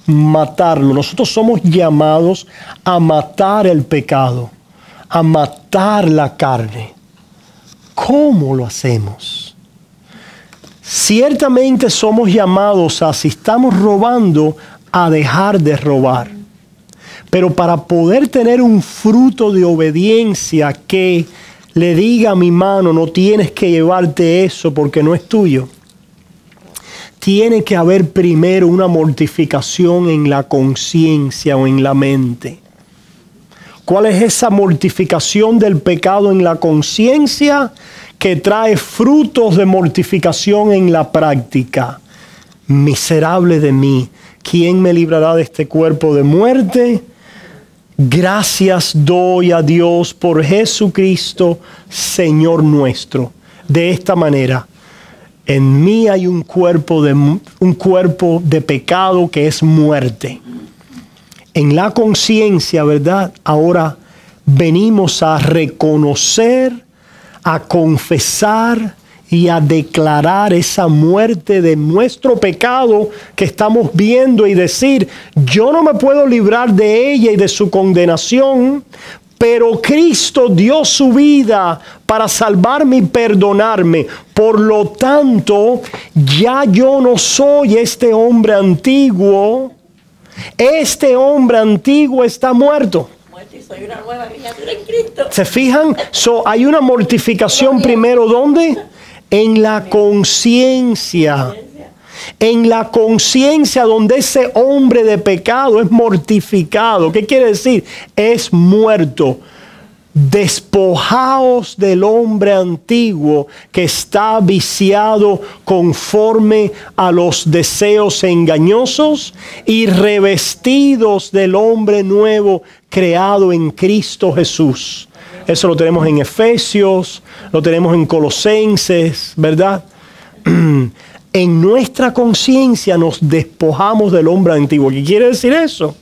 Matarlo. Nosotros somos llamados a matar el pecado, a matar la carne. ¿Cómo lo hacemos? Ciertamente somos llamados a, si estamos robando, a dejar de robar. Pero para poder tener un fruto de obediencia que le diga a mi mano, no tienes que llevarte eso porque no es tuyo, tiene que haber primero una mortificación en la conciencia o en la mente. ¿Cuál es esa mortificación del pecado en la conciencia? Que trae frutos de mortificación en la práctica. Miserable de mí, ¿quién me librará de este cuerpo de muerte? Gracias doy a Dios por Jesucristo, Señor nuestro. De esta manera, en mí hay un cuerpo de pecado que es muerte. En la conciencia, ¿verdad? Ahora venimos a reconocer, a confesar y a declarar esa muerte de nuestro pecado que estamos viendo y decir, yo no me puedo librar de ella y de su condenación, pero Cristo dio su vida para salvarme y perdonarme. Por lo tanto, ya yo no soy este hombre antiguo. Este hombre antiguo está muerto. Soy una nueva criatura en Cristo. ¿Se fijan? Hay una mortificación primero, ¿dónde? En la conciencia. En la conciencia donde ese hombre de pecado es mortificado. ¿Qué quiere decir? Es muerto. Despojaos del hombre antiguo que está viciado conforme a los deseos engañosos y revestidos del hombre nuevo creado en Cristo Jesús. Eso lo tenemos en Efesios, lo tenemos en Colosenses, ¿verdad? En nuestra conciencia nos despojamos del hombre antiguo. ¿Qué quiere decir eso?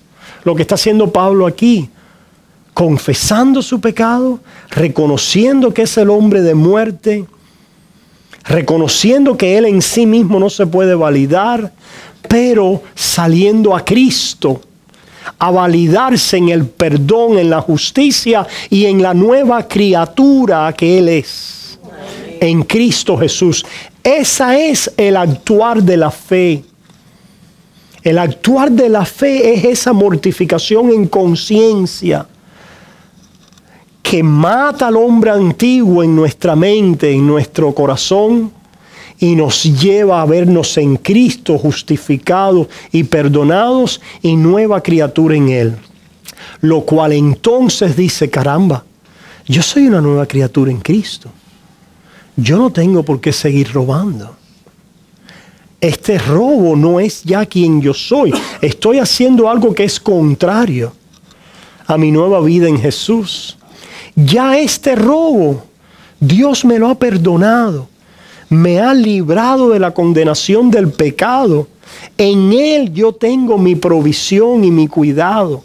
Lo que está haciendo Pablo aquí. Confesando su pecado, reconociendo que es el hombre de muerte, reconociendo que él en sí mismo no se puede validar, pero saliendo a Cristo, a validarse en el perdón, en la justicia y en la nueva criatura que él es, en Cristo Jesús. Ese es el actuar de la fe. El actuar de la fe es esa mortificación en conciencia que mata al hombre antiguo en nuestra mente, en nuestro corazón, y nos lleva a vernos en Cristo justificados y perdonados y nueva criatura en Él. Lo cual entonces dice, caramba, yo soy una nueva criatura en Cristo. Yo no tengo por qué seguir robando. Este robo no es ya quien yo soy. Estoy haciendo algo que es contrario a mi nueva vida en Jesús. Ya este robo, Dios me lo ha perdonado. Me ha librado de la condenación del pecado. En Él yo tengo mi provisión y mi cuidado.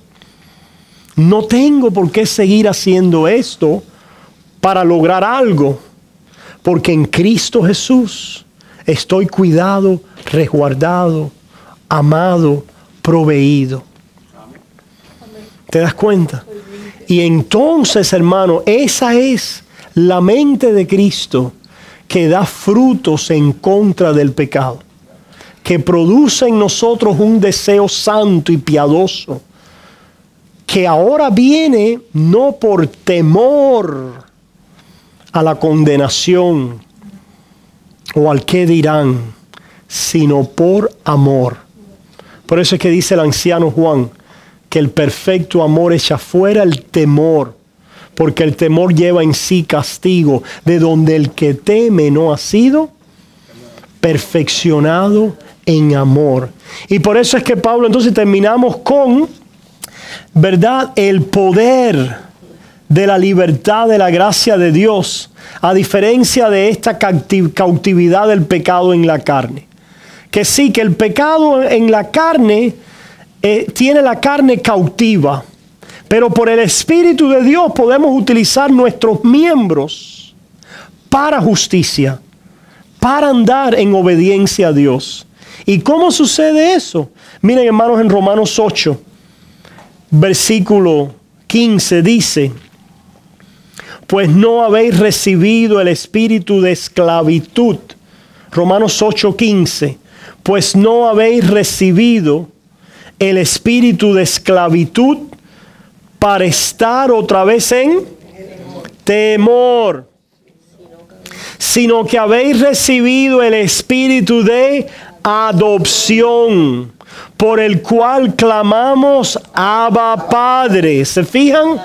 No tengo por qué seguir haciendo esto para lograr algo. Porque en Cristo Jesús estoy cuidado, resguardado, amado, proveído. ¿Te das cuenta? Y entonces, hermano, esa es la mente de Cristo que da frutos en contra del pecado, que produce en nosotros un deseo santo y piadoso, que ahora viene no por temor a la condenación o al qué dirán, sino por amor. Por eso es que dice el anciano Juan, que el perfecto amor echa fuera el temor, porque el temor lleva en sí castigo, de donde el que teme no ha sido perfeccionado en amor. Y por eso es que Pablo, entonces terminamos con, ¿verdad?, el poder de la libertad de la gracia de Dios a diferencia de esta cautividad del pecado en la carne. Que sí, que el pecado en la carne tiene la carne cautiva, pero por el Espíritu de Dios podemos utilizar nuestros miembros para justicia, para andar en obediencia a Dios. ¿Y cómo sucede eso? Miren, hermanos, en Romanos 8, versículo 15 dice: pues no habéis recibido el espíritu de esclavitud. Romanos 8:15. Pues no habéis recibido el espíritu de esclavitud para estar otra vez en temor, sino que habéis recibido el espíritu de adopción, por el cual clamamos Abba Padre. ¿Se fijan?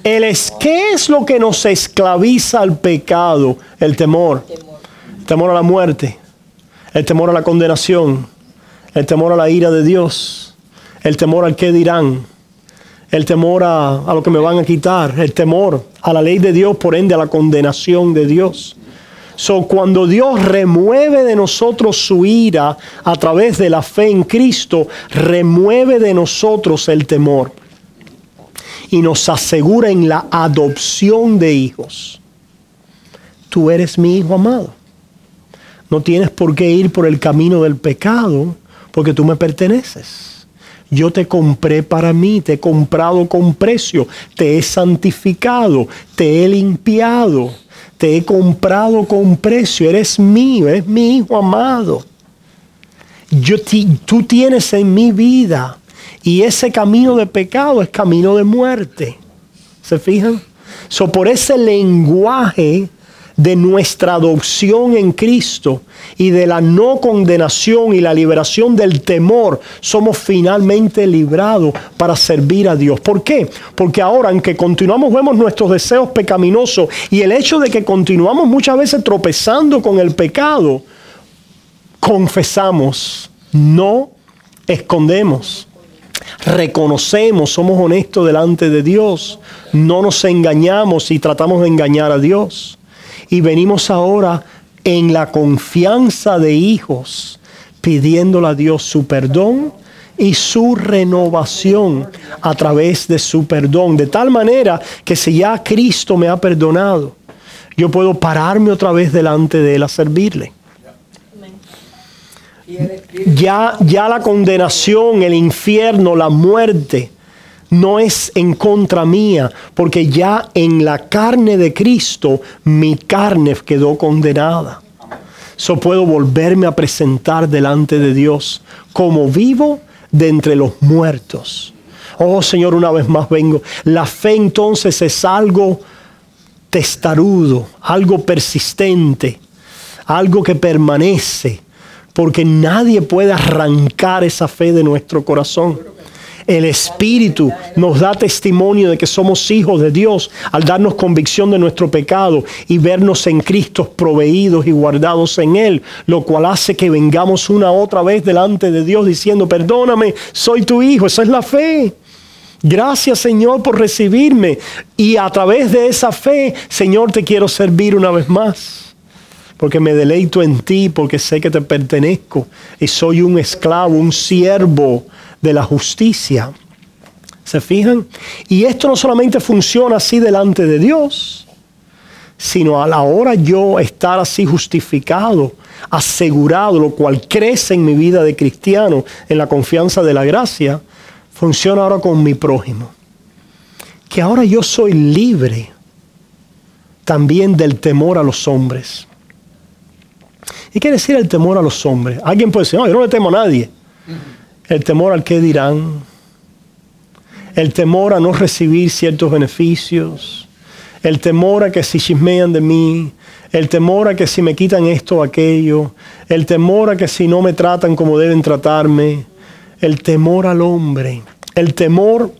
¿Qué es lo que nos esclaviza al pecado? El temor. El temor a la muerte. El temor a la condenación. El temor a la ira de Dios. El temor al qué dirán. El temor a lo que me van a quitar. El temor a la ley de Dios, por ende a la condenación de Dios. Cuando Dios remueve de nosotros su ira a través de la fe en Cristo, remueve de nosotros el temor y nos asegura en la adopción de hijos. Tú eres mi hijo amado. No tienes por qué ir por el camino del pecado, porque tú me perteneces. Yo te compré para mí, te he comprado con precio, te he santificado, te he limpiado. Te he comprado con precio, eres mío, eres mi hijo amado. Tú tienes en mi vida, y ese camino de pecado es camino de muerte. ¿Se fijan? Por ese lenguaje de nuestra adopción en Cristo y de la no condenación y la liberación del temor, somos finalmente librados para servir a Dios. ¿Por qué? Porque ahora, aunque continuamos, vemos nuestros deseos pecaminosos y el hecho de que continuamos muchas veces tropezando con el pecado, confesamos, no escondemos, reconocemos, somos honestos delante de Dios, no nos engañamos y tratamos de engañar a Dios. Y venimos ahora en la confianza de hijos, pidiéndole a Dios su perdón y su renovación a través de su perdón. De tal manera que si ya Cristo me ha perdonado, yo puedo pararme otra vez delante de Él a servirle. Ya la condenación, el infierno, la muerte, no es en contra mía, porque ya en la carne de Cristo, mi carne quedó condenada. Puedo volverme a presentar delante de Dios como vivo de entre los muertos. Oh Señor, una vez más vengo. La fe entonces es algo testarudo, algo persistente, algo que permanece, porque nadie puede arrancar esa fe de nuestro corazón. El Espíritu nos da testimonio de que somos hijos de Dios al darnos convicción de nuestro pecado y vernos en Cristo proveídos y guardados en Él, lo cual hace que vengamos una otra vez delante de Dios diciendo: perdóname, soy tu hijo. Esa es la fe. Gracias, Señor, por recibirme. Y a través de esa fe, Señor, te quiero servir una vez más, porque me deleito en ti, porque sé que te pertenezco y soy un esclavo, un siervo de la justicia. ¿Se fijan? Y esto no solamente funciona así delante de Dios, sino a la hora yo estar así justificado, asegurado, lo cual crece en mi vida de cristiano, en la confianza de la gracia, funciona ahora con mi prójimo. Que ahora yo soy libre también del temor a los hombres. ¿Y qué decir el temor a los hombres? Alguien puede decir: no, yo no le temo a nadie. El temor al qué dirán, el temor a no recibir ciertos beneficios, el temor a que si chismean de mí, el temor a que si me quitan esto o aquello, el temor a que si no me tratan como deben tratarme, el temor al hombre, el temor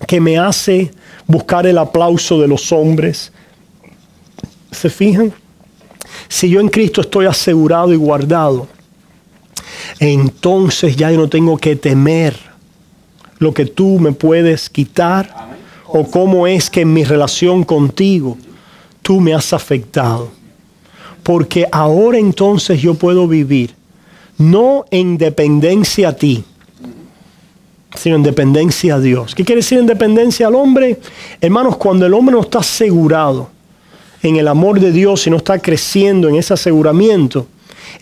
que me hace buscar el aplauso de los hombres. ¿Se fijan? Si yo en Cristo estoy asegurado y guardado, entonces ya yo no tengo que temer lo que tú me puedes quitar. Amén. O cómo es que en mi relación contigo tú me has afectado. Porque ahora entonces yo puedo vivir no en dependencia a ti, sino en dependencia a Dios. ¿Qué quiere decir en dependencia al hombre? Hermanos, cuando el hombre no está asegurado en el amor de Dios y no está creciendo en ese aseguramiento,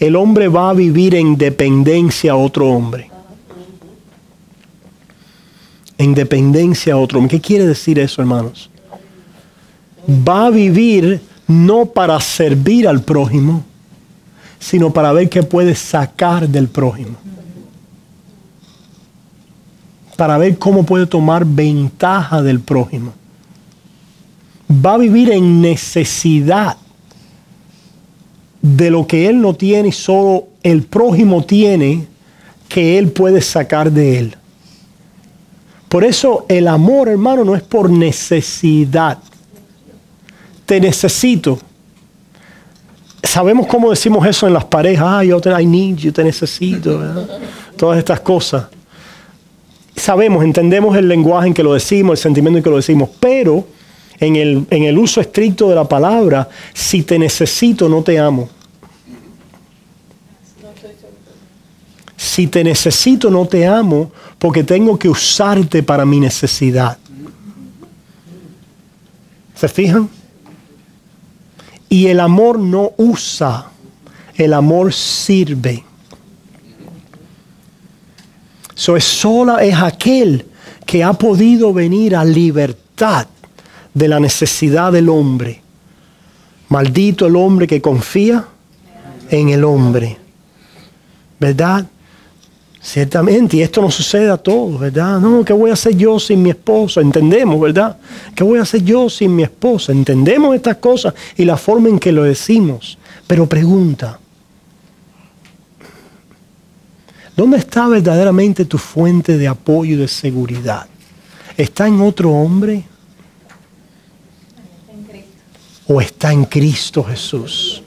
el hombre va a vivir en dependencia a otro hombre. En dependencia a otro hombre. ¿Qué quiere decir eso, hermanos? Va a vivir no para servir al prójimo, sino para ver qué puede sacar del prójimo. Para ver cómo puede tomar ventaja del prójimo. Va a vivir en necesidad de lo que él no tiene y solo el prójimo tiene, que él puede sacar de él. Por eso el amor, hermano, no es por necesidad. Te necesito. Sabemos cómo decimos eso en las parejas. I need you, te necesito, ¿verdad? Todas estas cosas. Sabemos, entendemos el lenguaje en que lo decimos, el sentimiento en que lo decimos, pero en el uso estricto de la palabra, si te necesito, no te amo. Si te necesito, no te amo, porque tengo que usarte para mi necesidad. ¿Se fijan? Y el amor no usa, el amor sirve. Es aquel que ha podido venir a libertad de la necesidad del hombre. Maldito el hombre que confía en el hombre. ¿Verdad? Ciertamente, y esto no sucede a todos, ¿verdad? No, ¿qué voy a hacer yo sin mi esposa? Entendemos, ¿verdad? ¿Qué voy a hacer yo sin mi esposa? Entendemos estas cosas y la forma en que lo decimos. Pero pregunta, ¿dónde está verdaderamente tu fuente de apoyo y de seguridad? ¿Está en otro hombre? ¿O está en Cristo Jesús?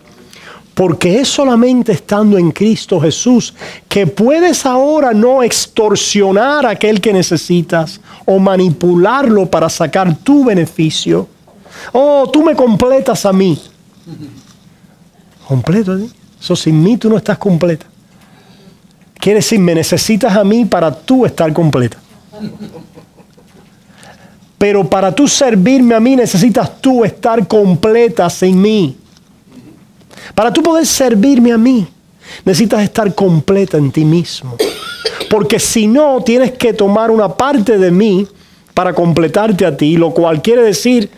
Porque es solamente estando en Cristo Jesús que puedes ahora no extorsionar a aquel que necesitas o manipularlo para sacar tu beneficio. Oh, tú me completas a mí. ¿Completo? ¿Sí? Eso sin mí tú no estás completa. Quiere decir, me necesitas a mí para tú estar completa. Pero para tú servirme a mí necesitas tú estar completa sin mí. Para tú poder servirme a mí, necesitas estar completa en ti mismo. Porque si no, tienes que tomar una parte de mí para completarte a ti, lo cual quiere decir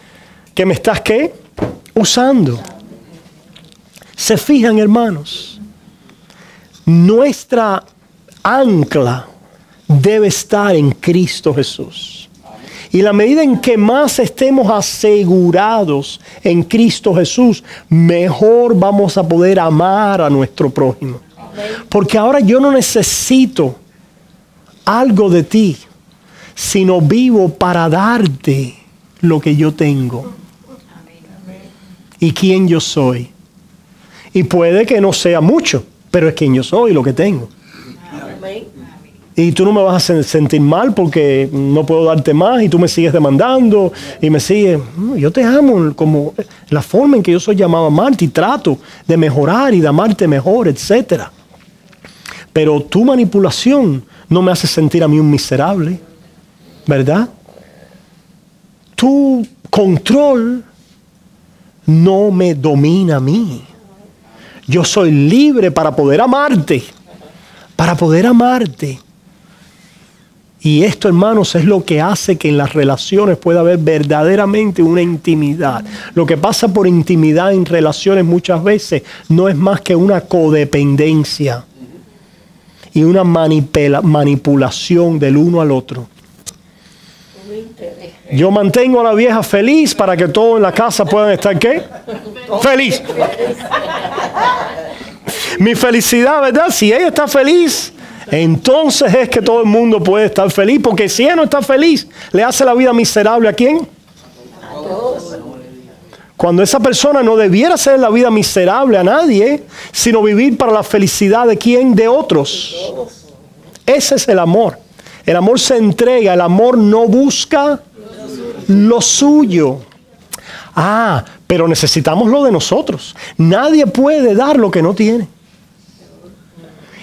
que me estás, ¿qué? Usando. ¿Se fijan, hermanos? Nuestra ancla debe estar en Cristo Jesús. Y la medida en que más estemos asegurados en Cristo Jesús, mejor vamos a poder amar a nuestro prójimo. Porque ahora yo no necesito algo de ti, sino vivo para darte lo que yo tengo. Y quién yo soy. Y puede que no sea mucho, pero es quien yo soy, lo que tengo. Y tú no me vas a sentir mal porque no puedo darte más y tú me sigues demandando y me sigues. Yo te amo como la forma en que yo soy llamado a amarte y trato de mejorar y de amarte mejor, etc. Pero tu manipulación no me hace sentir a mí un miserable, ¿verdad? Tu control no me domina a mí. Yo soy libre para poder amarte, para poder amarte. Y esto, hermanos, es lo que hace que en las relaciones pueda haber verdaderamente una intimidad. Lo que pasa por intimidad en relaciones muchas veces no es más que una codependencia y una manipulación del uno al otro. Yo mantengo a la vieja feliz para que todos en la casa puedan estar, ¿qué? Feliz. Mi felicidad, ¿verdad? Si ella está feliz, entonces es que todo el mundo puede estar feliz, porque si ella no está feliz, le hace la vida miserable ¿a quién? A todos. Cuando esa persona no debiera hacer la vida miserable a nadie, sino vivir para la felicidad de quién, de otros. Ese es el amor. El amor se entrega, el amor no busca lo suyo. pero necesitamos lo de nosotros. Nadie puede dar lo que no tiene.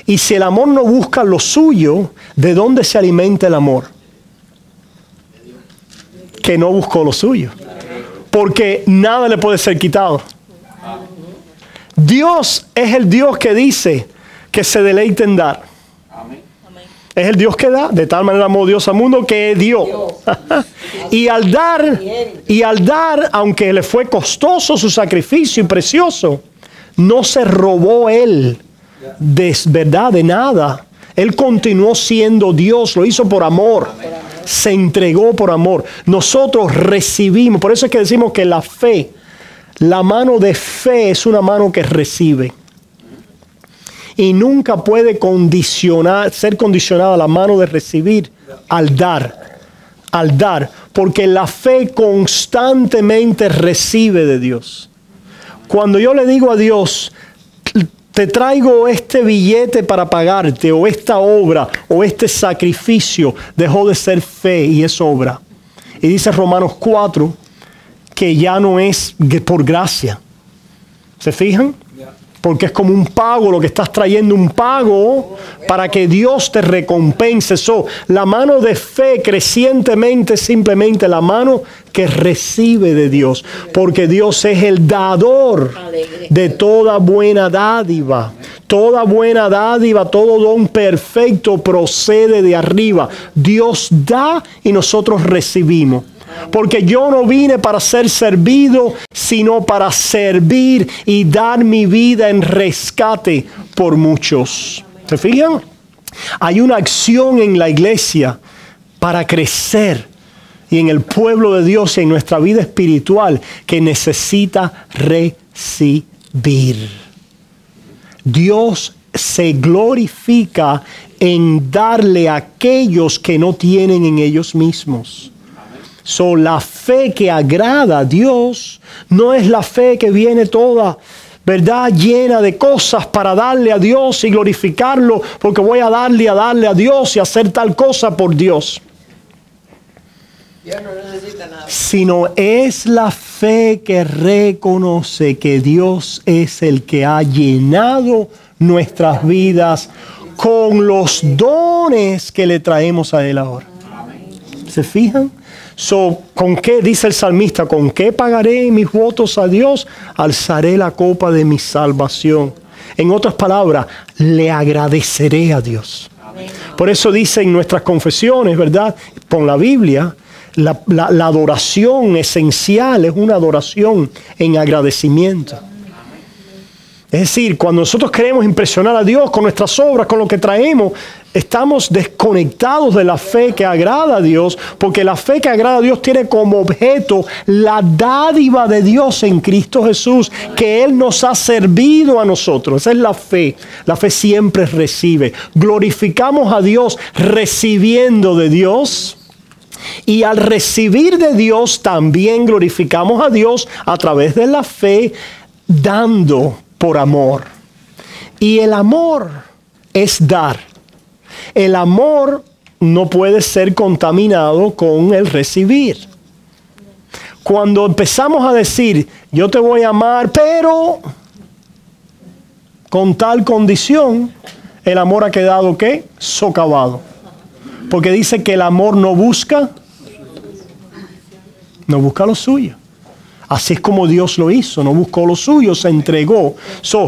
Y si el amor no busca lo suyo, ¿de dónde se alimenta el amor? Que no buscó lo suyo. Porque nada le puede ser quitado. Dios es el Dios que dice que se deleita en dar. Es el Dios que da. De tal manera amó Dios al mundo que dio. Y al dar, aunque le fue costoso su sacrificio y precioso, no se robó él de nada. Él continuó siendo Dios, lo hizo por amor. Se entregó por amor. Nosotros recibimos. Por eso es que decimos que la fe, la mano de fe es una mano que recibe. Y nunca puede ser condicionada la mano de recibir al dar. Al dar. Porque la fe constantemente recibe de Dios. Cuando yo le digo a Dios, te traigo este billete para pagarte, o esta obra, o este sacrificio, dejó de ser fe y es obra. Y dice Romanos 4 que ya no es por gracia. ¿Se fijan? Porque es como un pago, lo que estás trayendo, un pago para que Dios te recompense. La mano de fe crecientemente es simplemente la mano que recibe de Dios. Porque Dios es el dador de toda buena dádiva. Toda buena dádiva, todo don perfecto procede de arriba. Dios da y nosotros recibimos. Porque yo no vine para ser servido, sino para servir y dar mi vida en rescate por muchos. ¿Se fijan? Hay una acción en la iglesia para crecer y en el pueblo de Dios y en nuestra vida espiritual que necesita recibir. Dios se glorifica en darle a aquellos que no tienen en ellos mismos. La fe que agrada a Dios no es la fe que viene toda, ¿verdad?, llena de cosas para darle a Dios y glorificarlo, porque voy a darle a Dios y hacer tal cosa por Dios. Dios no necesita nada. Sino es la fe que reconoce que Dios es el que ha llenado nuestras vidas con los dones que le traemos a Él ahora. ¿Se fijan? ¿Con qué, dice el salmista, con qué pagaré mis votos a Dios? Alzaré la copa de mi salvación. En otras palabras, le agradeceré a Dios. Por eso dice en nuestras confesiones, ¿verdad?, con la Biblia, la adoración esencial es una adoración en agradecimiento. Es decir, cuando nosotros queremos impresionar a Dios con nuestras obras, con lo que traemos, estamos desconectados de la fe que agrada a Dios, porque la fe que agrada a Dios tiene como objeto la dádiva de Dios en Cristo Jesús, que Él nos ha servido a nosotros. Esa es la fe. La fe siempre recibe. Glorificamos a Dios recibiendo de Dios. Y al recibir de Dios también glorificamos a Dios a través de la fe, dando por amor. Y el amor es dar. El amor no puede ser contaminado con el recibir. Cuando empezamos a decir, yo te voy a amar, pero con tal condición, el amor ha quedado, ¿qué?, socavado. Porque dice que el amor no busca lo suyo. Así es como Dios lo hizo, no buscó lo suyo, se entregó.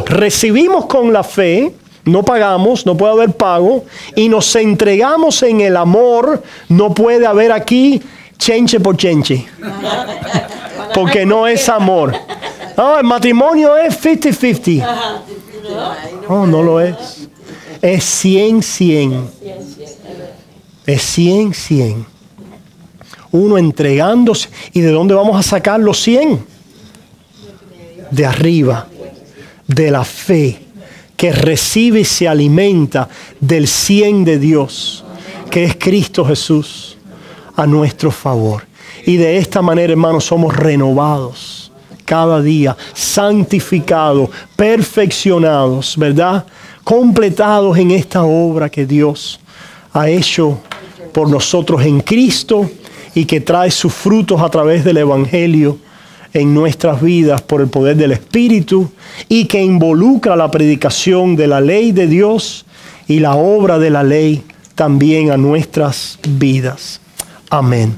Recibimos con la fe, no pagamos, no puede haber pago, y nos entregamos en el amor. No puede haber aquí chenche por chenche, porque no es amor. No, el matrimonio es 50-50. No lo es. Es 100-100. Es 100-100. Uno entregándose. ¿Y de dónde vamos a sacar los 100? De arriba, de la fe, que recibe y se alimenta del 100 de Dios, que es Cristo Jesús, a nuestro favor. Y de esta manera, hermanos, somos renovados cada día, santificados, perfeccionados, ¿verdad?, completados en esta obra que Dios ha hecho por nosotros en Cristo, y que trae sus frutos a través del Evangelio en nuestras vidas por el poder del Espíritu y que involucra la predicación de la ley de Dios y la obra de la ley también a nuestras vidas. Amén.